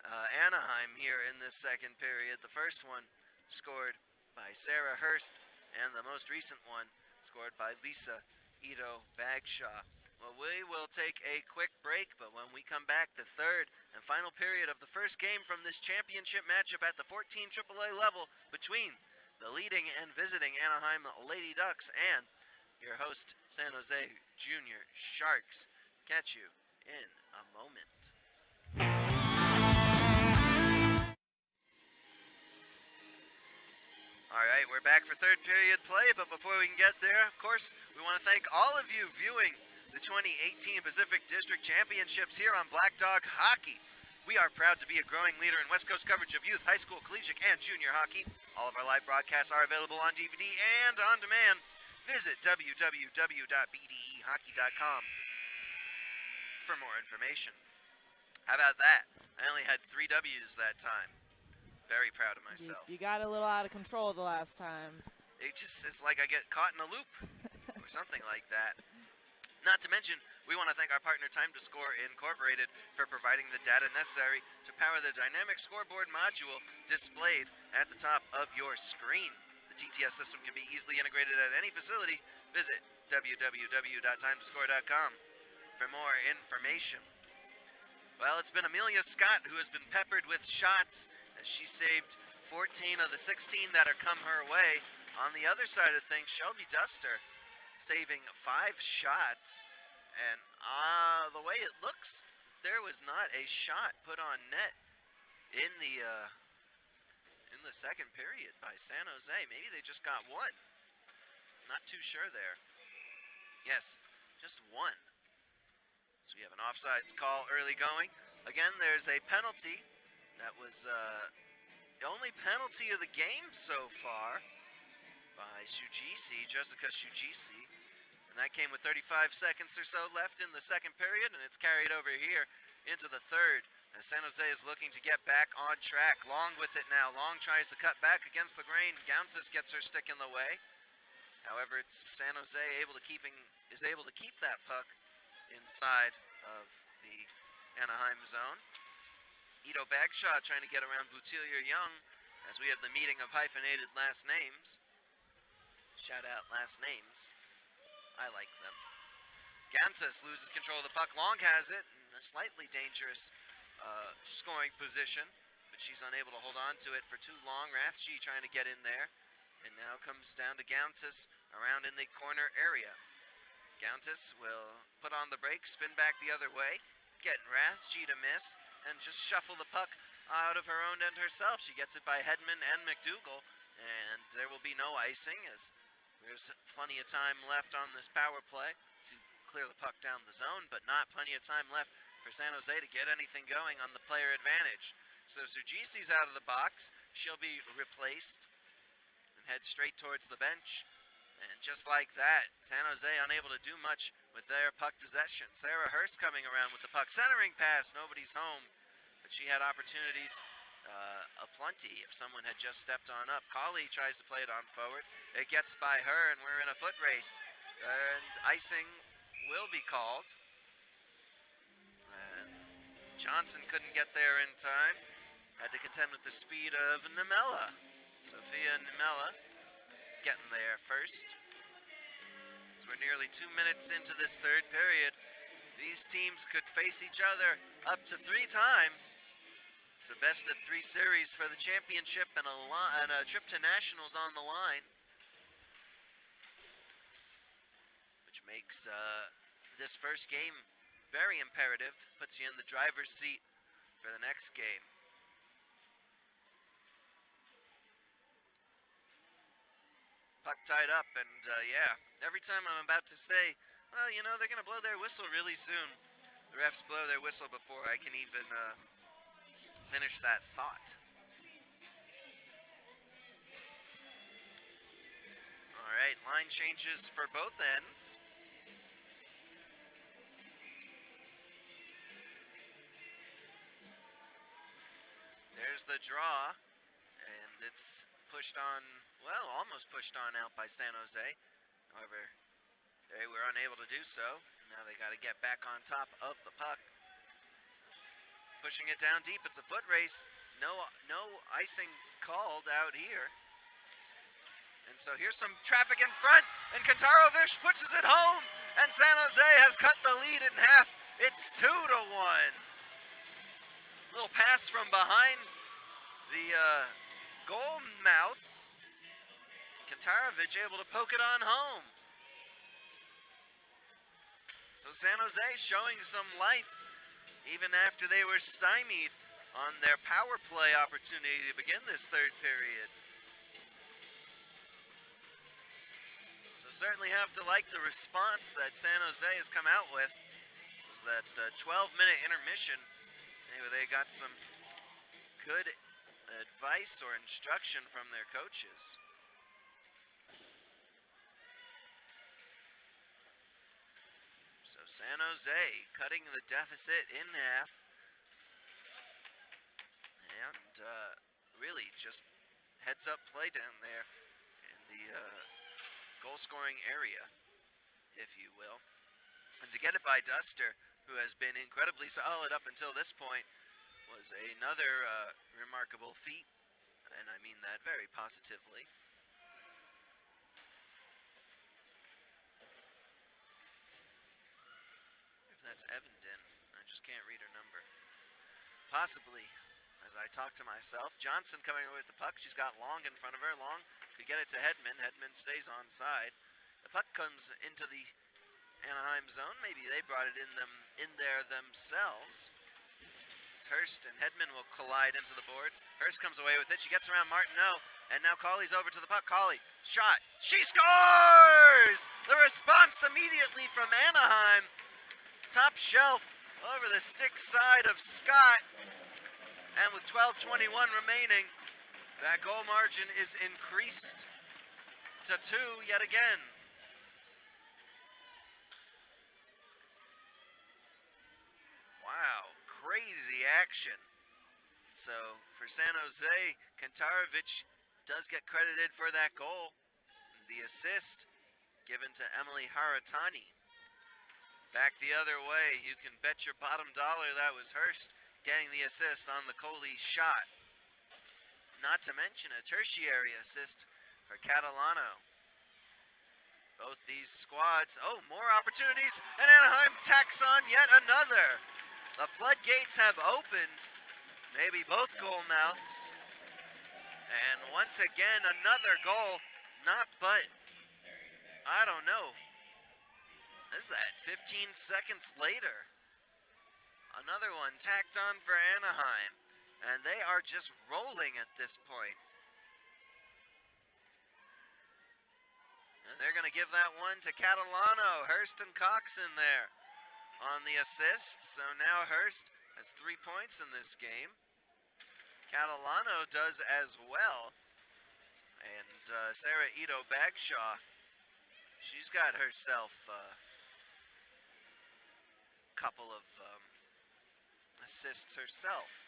Anaheim here in this second period. The first one scored by Sarah Hurst, and the most recent one scored by Lisa Ito Bagshaw. Well, we will take a quick break, but when we come back, the third and final period of the first game from this championship matchup at the 14 AAA level between the leading and visiting Anaheim Lady Ducks and your host, San Jose Junior Sharks. Catch you in a moment. All right, we're back for third period play, but before we can get there, of course, we want to thank all of you viewing the 2018 Pacific District Championships here on Black Dog Hockey. We are proud to be a growing leader in West Coast coverage of youth, high school, collegiate, and junior hockey. All of our live broadcasts are available on DVD and on demand. Visit www.bdehockey.com for more information. How about that? I only had 3 W's that time. Very proud of myself. You got a little out of control the last time. It's like I get caught in a loop or something like that. Not to mention, we want to thank our partner Time to Score Incorporated for providing the data necessary to power the dynamic scoreboard module displayed at the top of your screen. The TTS system can be easily integrated at any facility. Visit www.timetoscore.com for more information. Well, it's been Amelia Scott who has been peppered with shots as she saved 14 of the 16 that are come her way. On the other side of things, Shelby Duster saving 5 shots, and the way it looks, there was not a shot put on net in the second period by San Jose. Maybe they just got one. Not too sure there. Yes, just one. So we have an offsides call early going. Again, there's a penalty. That was the only penalty of the game so far by Shujisi, Jessica Shujisi. And that came with 35 seconds or so left in the second period, and it's carried over here into the third. As San Jose is looking to get back on track. Long with it now. Long tries to cut back against the grain. Gauntis gets her stick in the way. However, it's San Jose is able to keep that puck inside of the Anaheim zone. Ito Bagshaw trying to get around Boutilier Young as we have the meeting of hyphenated last names. Shout out last names. I like them. Gauntis loses control of the puck. Long has it in a slightly dangerous scoring position, but she's unable to hold on to it for too long. Rathje trying to get in there, and now comes down to Gauntis around in the corner area. Gauntis will put on the brakes, spin back the other way, get Rathje to miss, and just shuffle the puck out of her own end herself. She gets it by Hedman and McDougall, and there will be no icing as there's plenty of time left on this power play to clear the puck down the zone, but not plenty of time left for San Jose to get anything going on the player advantage. So Sujisi's out of the box. She'll be replaced and head straight towards the bench. And just like that, San Jose unable to do much with their puck possession. Sarah Hurst coming around with the puck. Centering pass, nobody's home. But she had opportunities aplenty if someone had just stepped on up. Colley tries to play it on forward. It gets by her, and we're in a foot race. And icing will be called. And Johnson couldn't get there in time. Had to contend with the speed of Nemella. Sophia Nemella getting there first. So we're nearly 2 minutes into this third period. These teams could face each other up to 3 times. It's a best of 3 series for the championship and a trip to nationals on the line. Which makes this first game very imperative. Puts you in the driver's seat for the next game. Puck tied up, and yeah, every time I'm about to say, well, you know, they're going to blow their whistle really soon, the refs blow their whistle before I can even finish that thought. All right, line changes for both ends. There's the draw, and it's pushed on, well, almost pushed on out by San Jose. However, they were unable to do so. Now they got to get back on top of the puck. Pushing it down deep. It's a foot race. No icing called out here. And so here's some traffic in front, and Kantarovich pushes it home, and San Jose has cut the lead in half. It's 2-1. Little pass from behind the goal mouth. Kantarovich able to poke it on home. So San Jose showing some life even after they were stymied on their power play opportunity to begin this third period. So certainly have to like the response that San Jose has come out with. It was that 12-minute intermission. Maybe they got some good advice or instruction from their coaches. So San Jose cutting the deficit in half. And really just heads up play down there in the goal scoring area, if you will. And to get it by Duster, who has been incredibly solid up until this point, was another remarkable feat, and I mean that very positively. If that's Evenden, I just can't read her number. Possibly, as I talk to myself. Johnson coming away with the puck. She's got Long in front of her. Long could get it to Hedman. Hedman stays on side. The puck comes into the Anaheim zone. Maybe they brought it in there themselves. Hurst and Hedman will collide into the boards. Hurst comes away with it. She gets around Martineau, and now Cawley's over to the puck. Cawley, shot. She scores! The response immediately from Anaheim. Top shelf over the stick side of Scott. And with 12:21 remaining, that goal margin is increased to 2 yet again. Wow, crazy action. So for San Jose, Kantarovich does get credited for that goal. The assist given to Emily Haratani. Back the other way, you can bet your bottom dollar that was Hurst getting the assist on the Coley shot. Not to mention a tertiary assist for Catalano. Both these squads, more opportunities, and Anaheim tacks on yet another. The floodgates have opened, maybe both goal mouths. And once again, another goal, not but, I don't know. Is that 15 seconds later? Another one tacked on for Anaheim. And they are just rolling at this point. And they're going to give that one to Catalano. Hurst and Cox in there on the assists. So now Hurst has 3 points in this game. Catalano does as well. And Sarah Ito Bagshaw, she's got herself a couple of assists herself.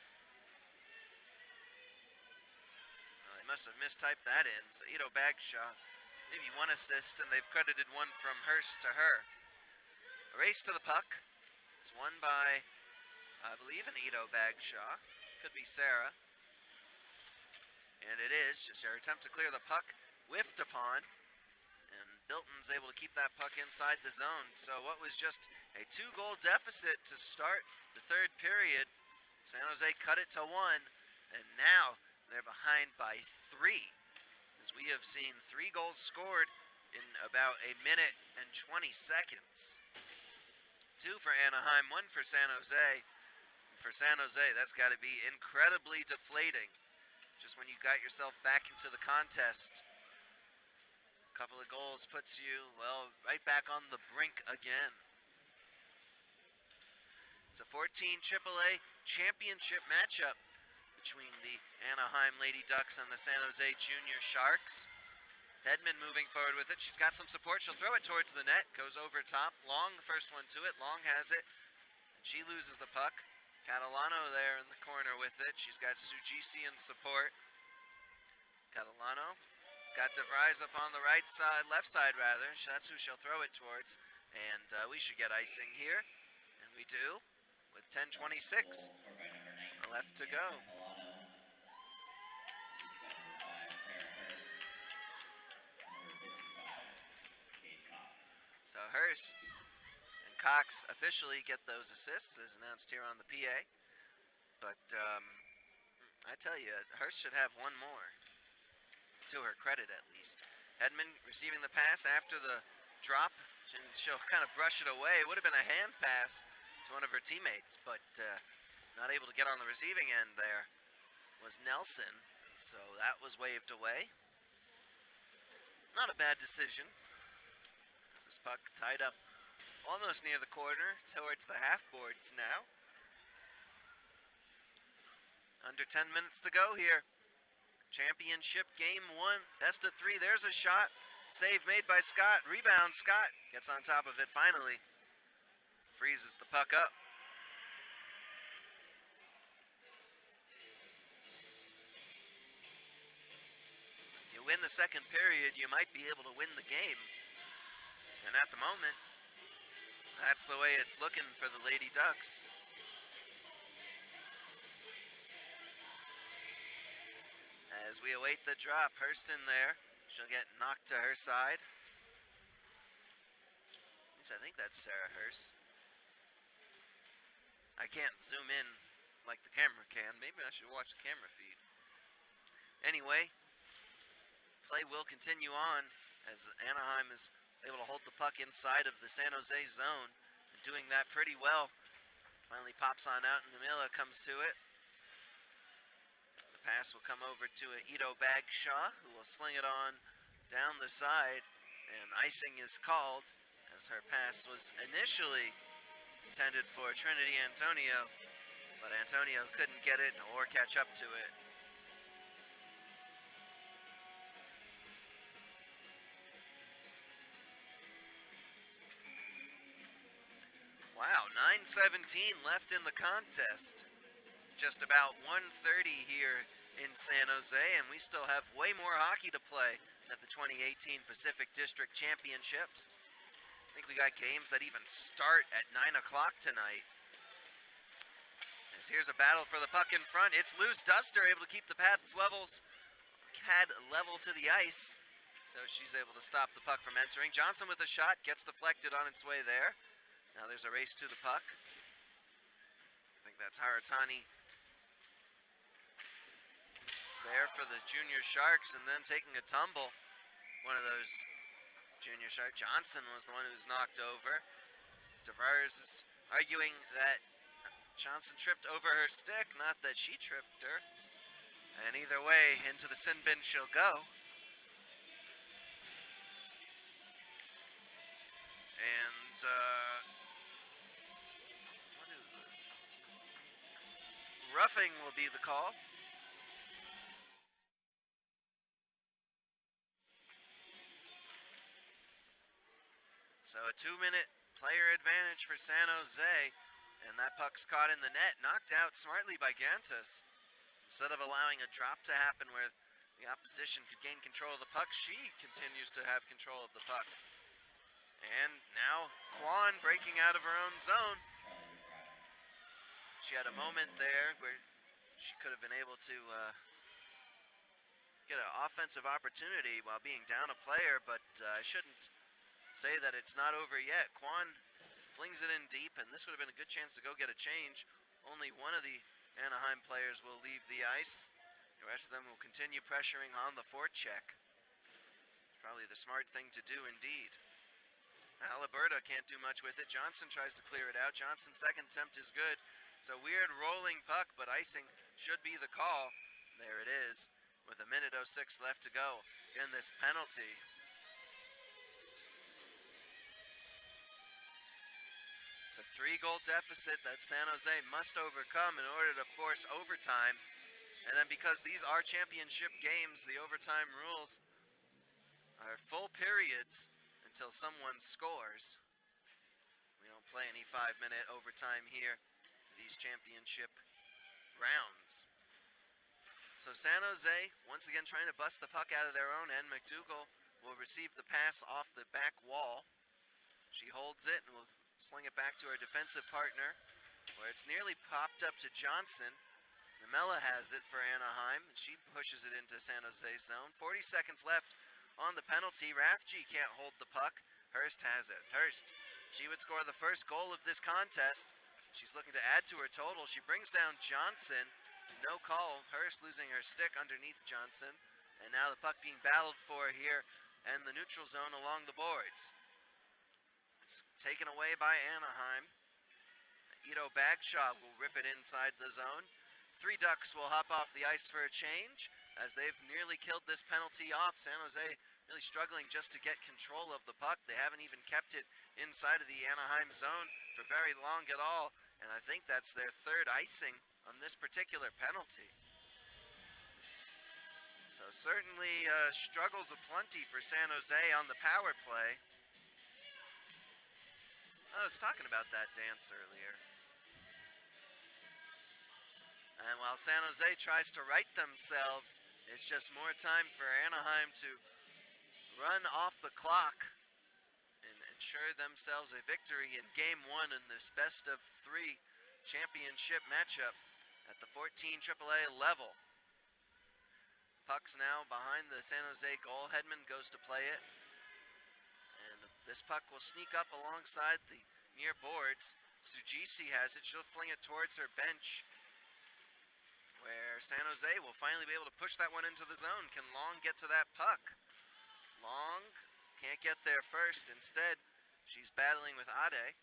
They must have mistyped that in. So Ito Bagshaw, maybe 1 assist, and they've credited 1 from Hurst to her. A race to the puck. It's won by, I believe, an Ito Bagshaw. Could be Sarah. And it is. Just her attempt to clear the puck, whiffed upon. And Bilton's able to keep that puck inside the zone. So what was just a 2-goal deficit to start the third period, San Jose cut it to 1. And now they're behind by 3. As we have seen 3 goals scored in about a minute and 20 seconds. 2 for Anaheim, 1 for San Jose. For San Jose, that's got to be incredibly deflating. Just when you got yourself back into the contest. A couple of goals puts you, well, right back on the brink again. It's a 14 AAA championship matchup between the Anaheim Lady Ducks and the San Jose Junior Sharks. Hedman moving forward with it. She's got some support. She'll throw it towards the net. Goes over top. Long, the first one to it. Long has it. And she loses the puck. Catalano there in the corner with it. She's got Sujisi in support. Catalano has got DeVries up on the right side, left side rather. That's who she'll throw it towards. And we should get icing here. And we do with 10:26 left to go. So Hurst and Cox officially get those assists as announced here on the PA. But I tell you, Hurst should have 1 more. To her credit, at least. Hedman receiving the pass after the drop. And she'll kind of brush it away. It would have been a hand pass to one of her teammates, but not able to get on the receiving end there was Nelson. So that was waved away. Not a bad decision. This puck tied up almost near the corner towards the half boards now. Under 10 minutes to go here. Championship game 1, best of 3. There's a shot. Save made by Scott. Rebound. Scott gets on top of it finally. Freezes the puck up. You win the second period, you might be able to win the game. And at the moment, That's the way it's looking for the Lady Ducks. As we await the drop, Hurston there. She'll get knocked to her side. I think that's Sarah Hurst. I can't zoom in like the camera can. Maybe I should watch the camera feed. Anyway, play will continue on as Anaheim is able to hold the puck inside of the San Jose zone. And doing that pretty well. Finally pops on out and Namila comes to it. The pass will come over to Ito Bagshaw, who will sling it on down the side. And icing is called as her pass was initially intended for Trinity Antonio, but Antonio couldn't get it or catch up to it. Wow, 9:17 left in the contest. Just about 1:30 here in San Jose, and we still have way more hockey to play at the 2018 Pacific District Championships. I think we got games that even start at 9 o'clock tonight. As here's a battle for the puck in front. It's loose. Duster able to keep the pad level to the ice. So she's able to stop the puck from entering. Johnson with a shot. Gets deflected on its way there. Now there's a race to the puck. I think that's Haratani there for the Junior Sharks, and then taking a tumble. One of those Junior Shark. Johnson was the one who was knocked over. DeVars is arguing that Johnson tripped over her stick, not that she tripped her. And either way, into the sin bin she'll go. And, what is this? Roughing will be the call. So a 2-minute player advantage for San Jose, and that puck's caught in the net, knocked out smartly by Gantus. Instead of allowing a drop to happen where the opposition could gain control of the puck, she continues to have control of the puck. And now Kwan breaking out of her own zone. She had a moment there where she could have been able to get an offensive opportunity while being down a player, but I shouldn't say that it's not over yet. Kwan flings it in deep, and this would have been a good chance to go get a change. Only one of the Anaheim players will leave the ice. The rest of them will continue pressuring on the forecheck. Probably the smart thing to do indeed. Alberta can't do much with it. Johnson tries to clear it out. Johnson's second attempt is good. It's a weird rolling puck, but icing should be the call. There it is, with 1:06 left to go in this penalty. It's a 3-goal deficit that San Jose must overcome in order to force overtime. And then because these are championship games, the overtime rules are full periods until someone scores. We don't play any 5-minute overtime here for these championship rounds. So San Jose, once again trying to bust the puck out of their own end. McDougall will receive the pass off the back wall. She holds it and will sling it back to her defensive partner, where it's nearly popped up to Johnson. Namela has it for Anaheim, and she pushes it into San Jose's zone. 40 seconds left on the penalty. Rathje can't hold the puck. Hurst has it. Hurst, she would score the first goal of this contest. She's looking to add to her total. She brings down Johnson. No call. Hurst losing her stick underneath Johnson. And now the puck being battled for here in the neutral zone along the boards. Taken away by Anaheim. Ito Bagshaw will rip it inside the zone. 3 Ducks will hop off the ice for a change as they've nearly killed this penalty off. San Jose really struggling just to get control of the puck. They haven't even kept it inside of the Anaheim zone for very long at all. And I think that's their 3rd icing on this particular penalty. So certainly struggles aplenty for San Jose on the power play. I was talking about that dance earlier. And while San Jose tries to right themselves, it's just more time for Anaheim to run off the clock and ensure themselves a victory in Game 1 in this best-of-3 championship matchup at the 14 AAA level. Puck's now behind the San Jose goal. Hedman goes to play it. And this puck will sneak up alongside the near boards. Sujisi has it. She'll fling it towards her bench, where San Jose will finally be able to push that one into the zone. Can Long get to that puck? Long can't get there first. Instead, she's battling with Ade.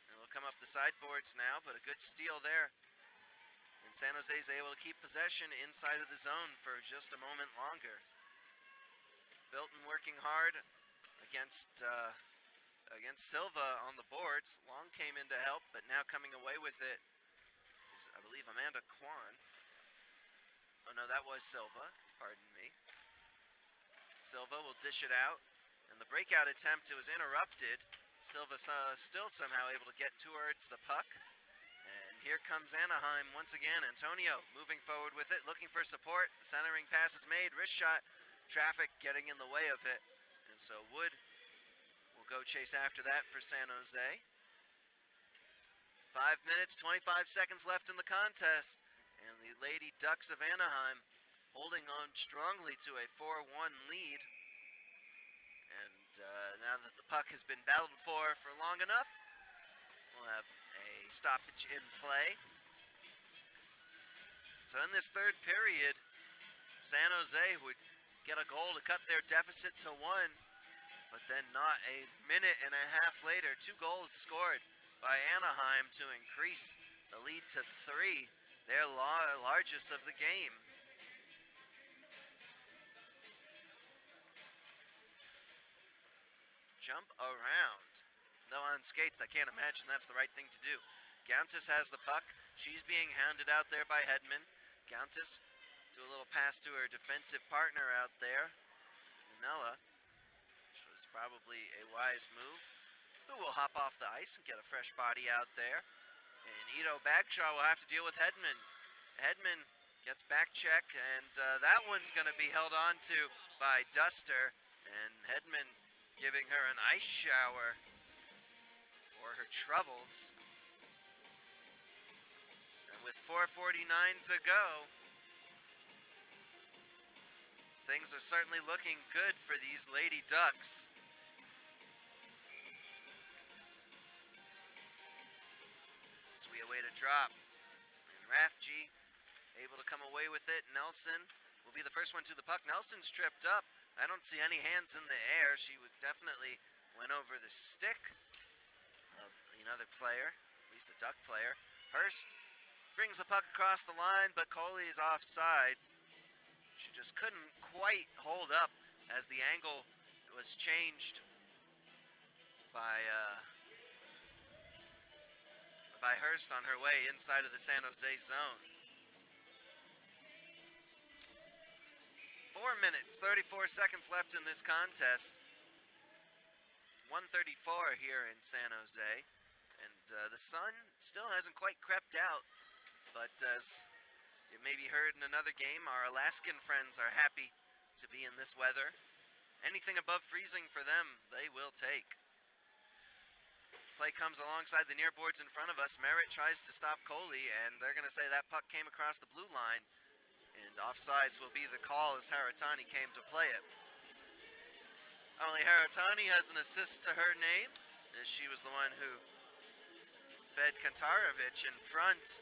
And will come up the sideboards now, but a good steal there. And San Jose is able to keep possession inside of the zone for just a moment longer. Bilton working hard against Silva on the boards. Long came in to help, but now coming away with it is, I believe, Amanda Kwan. Oh no, that was Silva. Pardon me. Silva will dish it out, and the breakout attempt, it was interrupted. Silva still somehow able to get towards the puck. And here comes Anaheim once again. Antonio moving forward with it, looking for support. The centering pass is made. Wrist shot. Traffic getting in the way of it. And so Wood will go chase after that for San Jose. 5 minutes, 25 seconds left in the contest. And the Lady Ducks of Anaheim holding on strongly to a 4-1 lead. And now that the puck has been battled for long enough, we'll have a stoppage in play. So in this third period, San Jose would get a goal to cut their deficit to 1, but then not a minute and a half later, 2 goals scored by Anaheim to increase the lead to 3, their largest of the game. Jump around. No, on skates, I can't imagine that's the right thing to do. Gauntis has the puck. She's being hounded out there by Hedman. Gauntis do a little pass to her defensive partner out there, Manella, which was probably a wise move. Who will hop off the ice and get a fresh body out there. And Ito Bagshaw will have to deal with Hedman. Hedman gets back check, and that one's going to be held on to by Duster. And Hedman giving her an ice shower for her troubles. And with 4:49 to go, things are certainly looking good for these Lady Ducks. So we await a drop. And Rathje able to come away with it. Nelson will be the first one to the puck. Nelson's tripped up. I don't see any hands in the air. She would definitely went over the stick of another player, at least a Duck player. Hurst brings the puck across the line, but Coley is offsides. She just couldn't quite hold up as the angle was changed by Hurst on her way inside of the San Jose zone. 4 minutes, 34 seconds left in this contest. 1:34 here in San Jose. And the sun still hasn't quite crept out. But as you maybe heard in another game, our Alaskan friends are happy to be in this weather. Anything above freezing for them, they will take. Play comes alongside the near boards in front of us. Merritt tries to stop Coley, and they're going to say that puck came across the blue line. And offsides will be the call as Haratani came to play it. Only Haratani has an assist to her name, as she was the one who fed Kantarovich in front.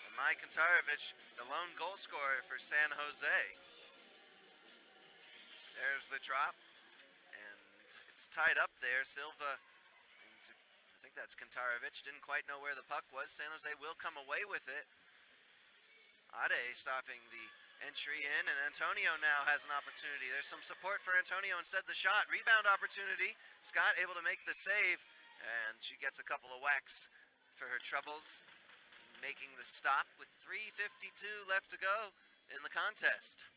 And Mai Kantarovich, the lone goal scorer for San Jose. There's the drop, and it's tied up there. Silva, and I think that's Kantarovich, didn't quite know where the puck was. San Jose will come away with it. Ade stopping the entry in, and Antonio now has an opportunity. There's some support for Antonio. Instead, the shot. Rebound opportunity. Scott able to make the save, and she gets a couple of whacks for her troubles, making the stop with 3:52 left to go in the contest.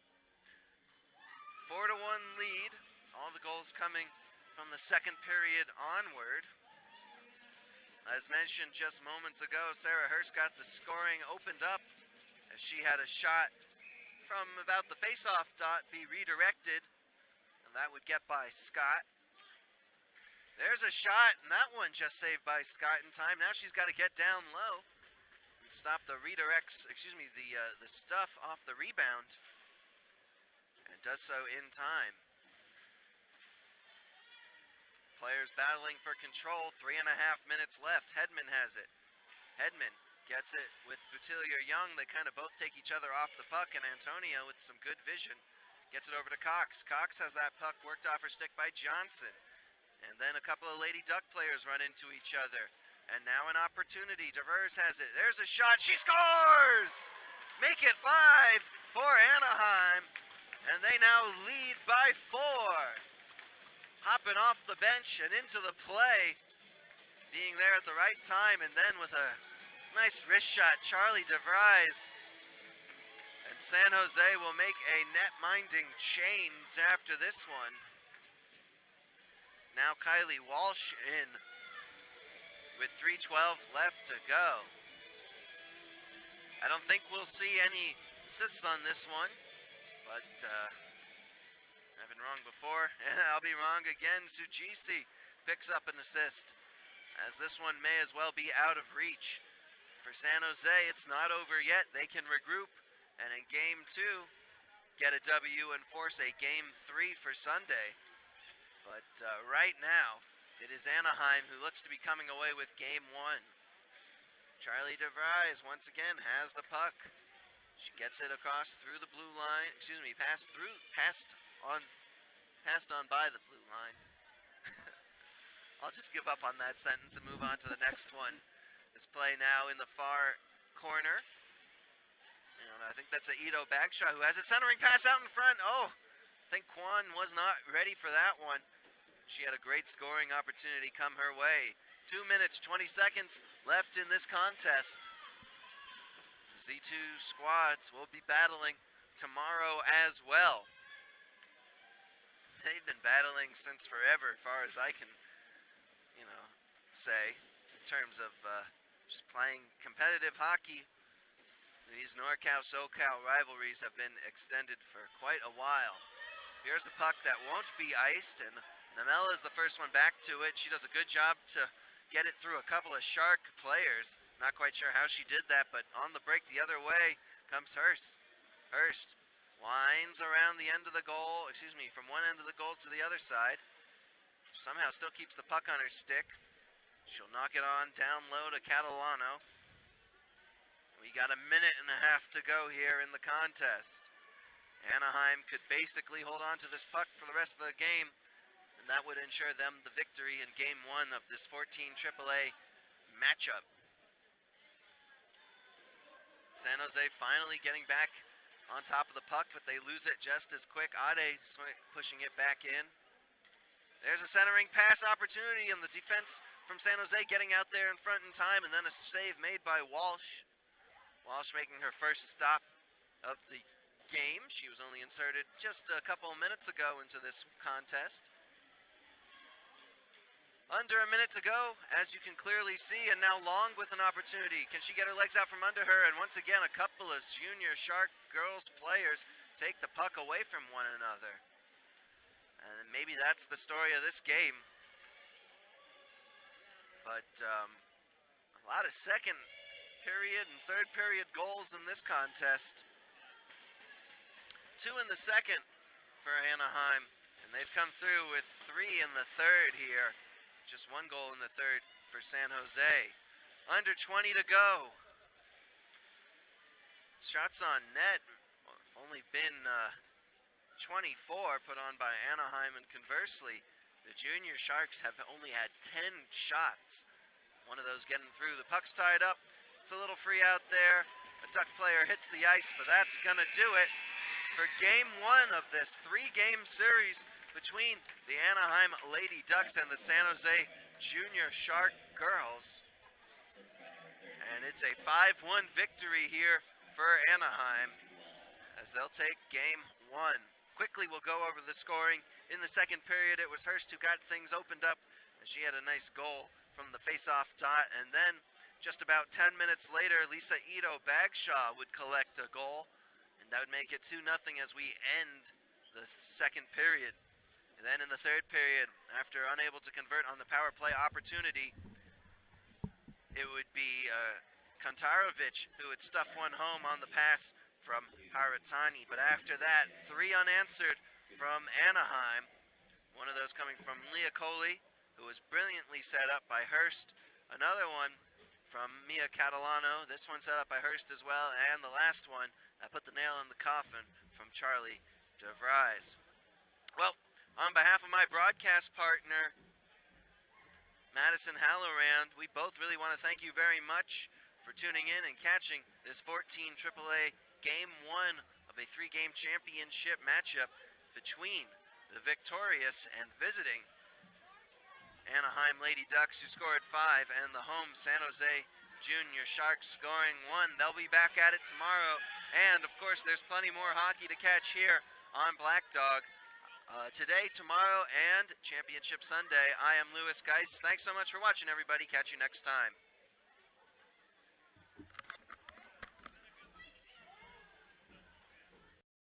4-1 lead. All the goals coming from the second period onward. As mentioned just moments ago, Sarah Hurst got the scoring opened up as she had a shot from about the face-off dot be redirected, and that would get by Scott. There's a shot, and that one just saved by Scott in time. Now she's got to get down low and stop the redirects, the stuff off the rebound. And does so in time. Players battling for control, 3.5 minutes left. Hedman has it. Hedman gets it with Butilier Young. They kind of both take each other off the puck, and Antonio, with some good vision, gets it over to Cox. Cox has that puck worked off her stick by Johnson. And then a couple of Lady Duck players run into each other. And now an opportunity. Devers has it. There's a shot. She scores! Make it 5 for Anaheim. And they now lead by 4. Hopping off the bench and into the play. Being there at the right time. And then with a nice wrist shot, Charlie DeVries. And San Jose will make a net-minding change after this one. Now Kylie Walsh in with 3:12 left to go. I don't think we'll see any assists on this one, but I've been wrong before, and I'll be wrong again. Sujisi picks up an assist, as this one may as well be out of reach. For San Jose, it's not over yet. They can regroup, and in Game 2, get a W and force a Game 3 for Sunday. But right now, it is Anaheim who looks to be coming away with Game 1. Charlie DeVries once again has the puck. She gets it across through the blue line. Passed on by the blue line. I'll just give up on that sentence and move on to the next one. This play now in the far corner. And I think that's a Ito Bagshaw who has it. Centering pass out in front. Oh, I think Kwan was not ready for that one. She had a great scoring opportunity come her way. 2 minutes, 20 seconds left in this contest. The two squads will be battling tomorrow as well. They've been battling since forever, as far as I can, say, in terms of just playing competitive hockey. These NorCal-SoCal rivalries have been extended for quite a while. Here's the puck that won't be iced, and Namela is the first one back to it. She does a good job to get it through a couple of Shark players. Not quite sure how she did that, but on the break the other way comes Hurst. Hurst winds around the end of the goal, from one end of the goal to the other side. Somehow still keeps the puck on her stick. She'll knock it on down low to Catalano. We got a minute and a half to go here in the contest. Anaheim could basically hold on to this puck for the rest of the game, and that would ensure them the victory in Game 1 of this 14 AAA matchup. San Jose finally getting back on top of the puck, but they lose it just as quick. Ade pushing it back in. There's a centering pass opportunity, and the defense from San Jose getting out there in front in time, and then a save made by Walsh. Walsh making her first stop of the game. She was only inserted just a couple of minutes ago into this contest. Under a minute to go, as you can clearly see, and now Long with an opportunity. Can she get her legs out from under her? And once again, a couple of junior Shark girls players take the puck away from one another. And maybe that's the story of this game. But a lot of second period and third period goals in this contest. 2 in the second for Anaheim, and they've come through with 3 in the third here. Just 1 goal in the third for San Jose. Under 20 to go. Shots on net have only been 24 put on by Anaheim, and conversely, the junior Sharks have only had 10 shots. One of those getting through. The puck's tied up. It's a little free out there. A Duck player hits the ice, but that's going to do it for Game 1 of this 3-game series between the Anaheim Lady Ducks and the San Jose Junior Shark Girls. And it's a 5-1 victory here for Anaheim as they'll take Game 1. Quickly we'll go over the scoring. In the second period, it was Hurst who got things opened up, and she had a nice goal from the face-off dot. And then just about 10 minutes later, Lisa Ito Bagshaw would collect a goal, and that would make it 2-0 as we end the second period. And then in the third period, after unable to convert on the power play opportunity, it would be Kantarovic who would stuff one home on the pass from Haratani. But after that, 3 unanswered from Anaheim. One of those coming from Liacoli, who was brilliantly set up by Hurst. Another one from Mia Catalano. This one set up by Hurst as well. And the last one that put the nail in the coffin from Charlie DeVries. Well, on behalf of my broadcast partner, Madison Halloran, we both really want to thank you very much for tuning in and catching this 14 AAA Game 1 of a 3-game championship matchup between the victorious and visiting Anaheim Lady Ducks, who scored 5, and the home San Jose Junior Sharks scoring 1. They'll be back at it tomorrow, and of course there's plenty more hockey to catch here on Black Dog. Today, tomorrow, and Championship Sunday. I am Louis Geis. Thanks so much for watching, everybody. Catch you next time.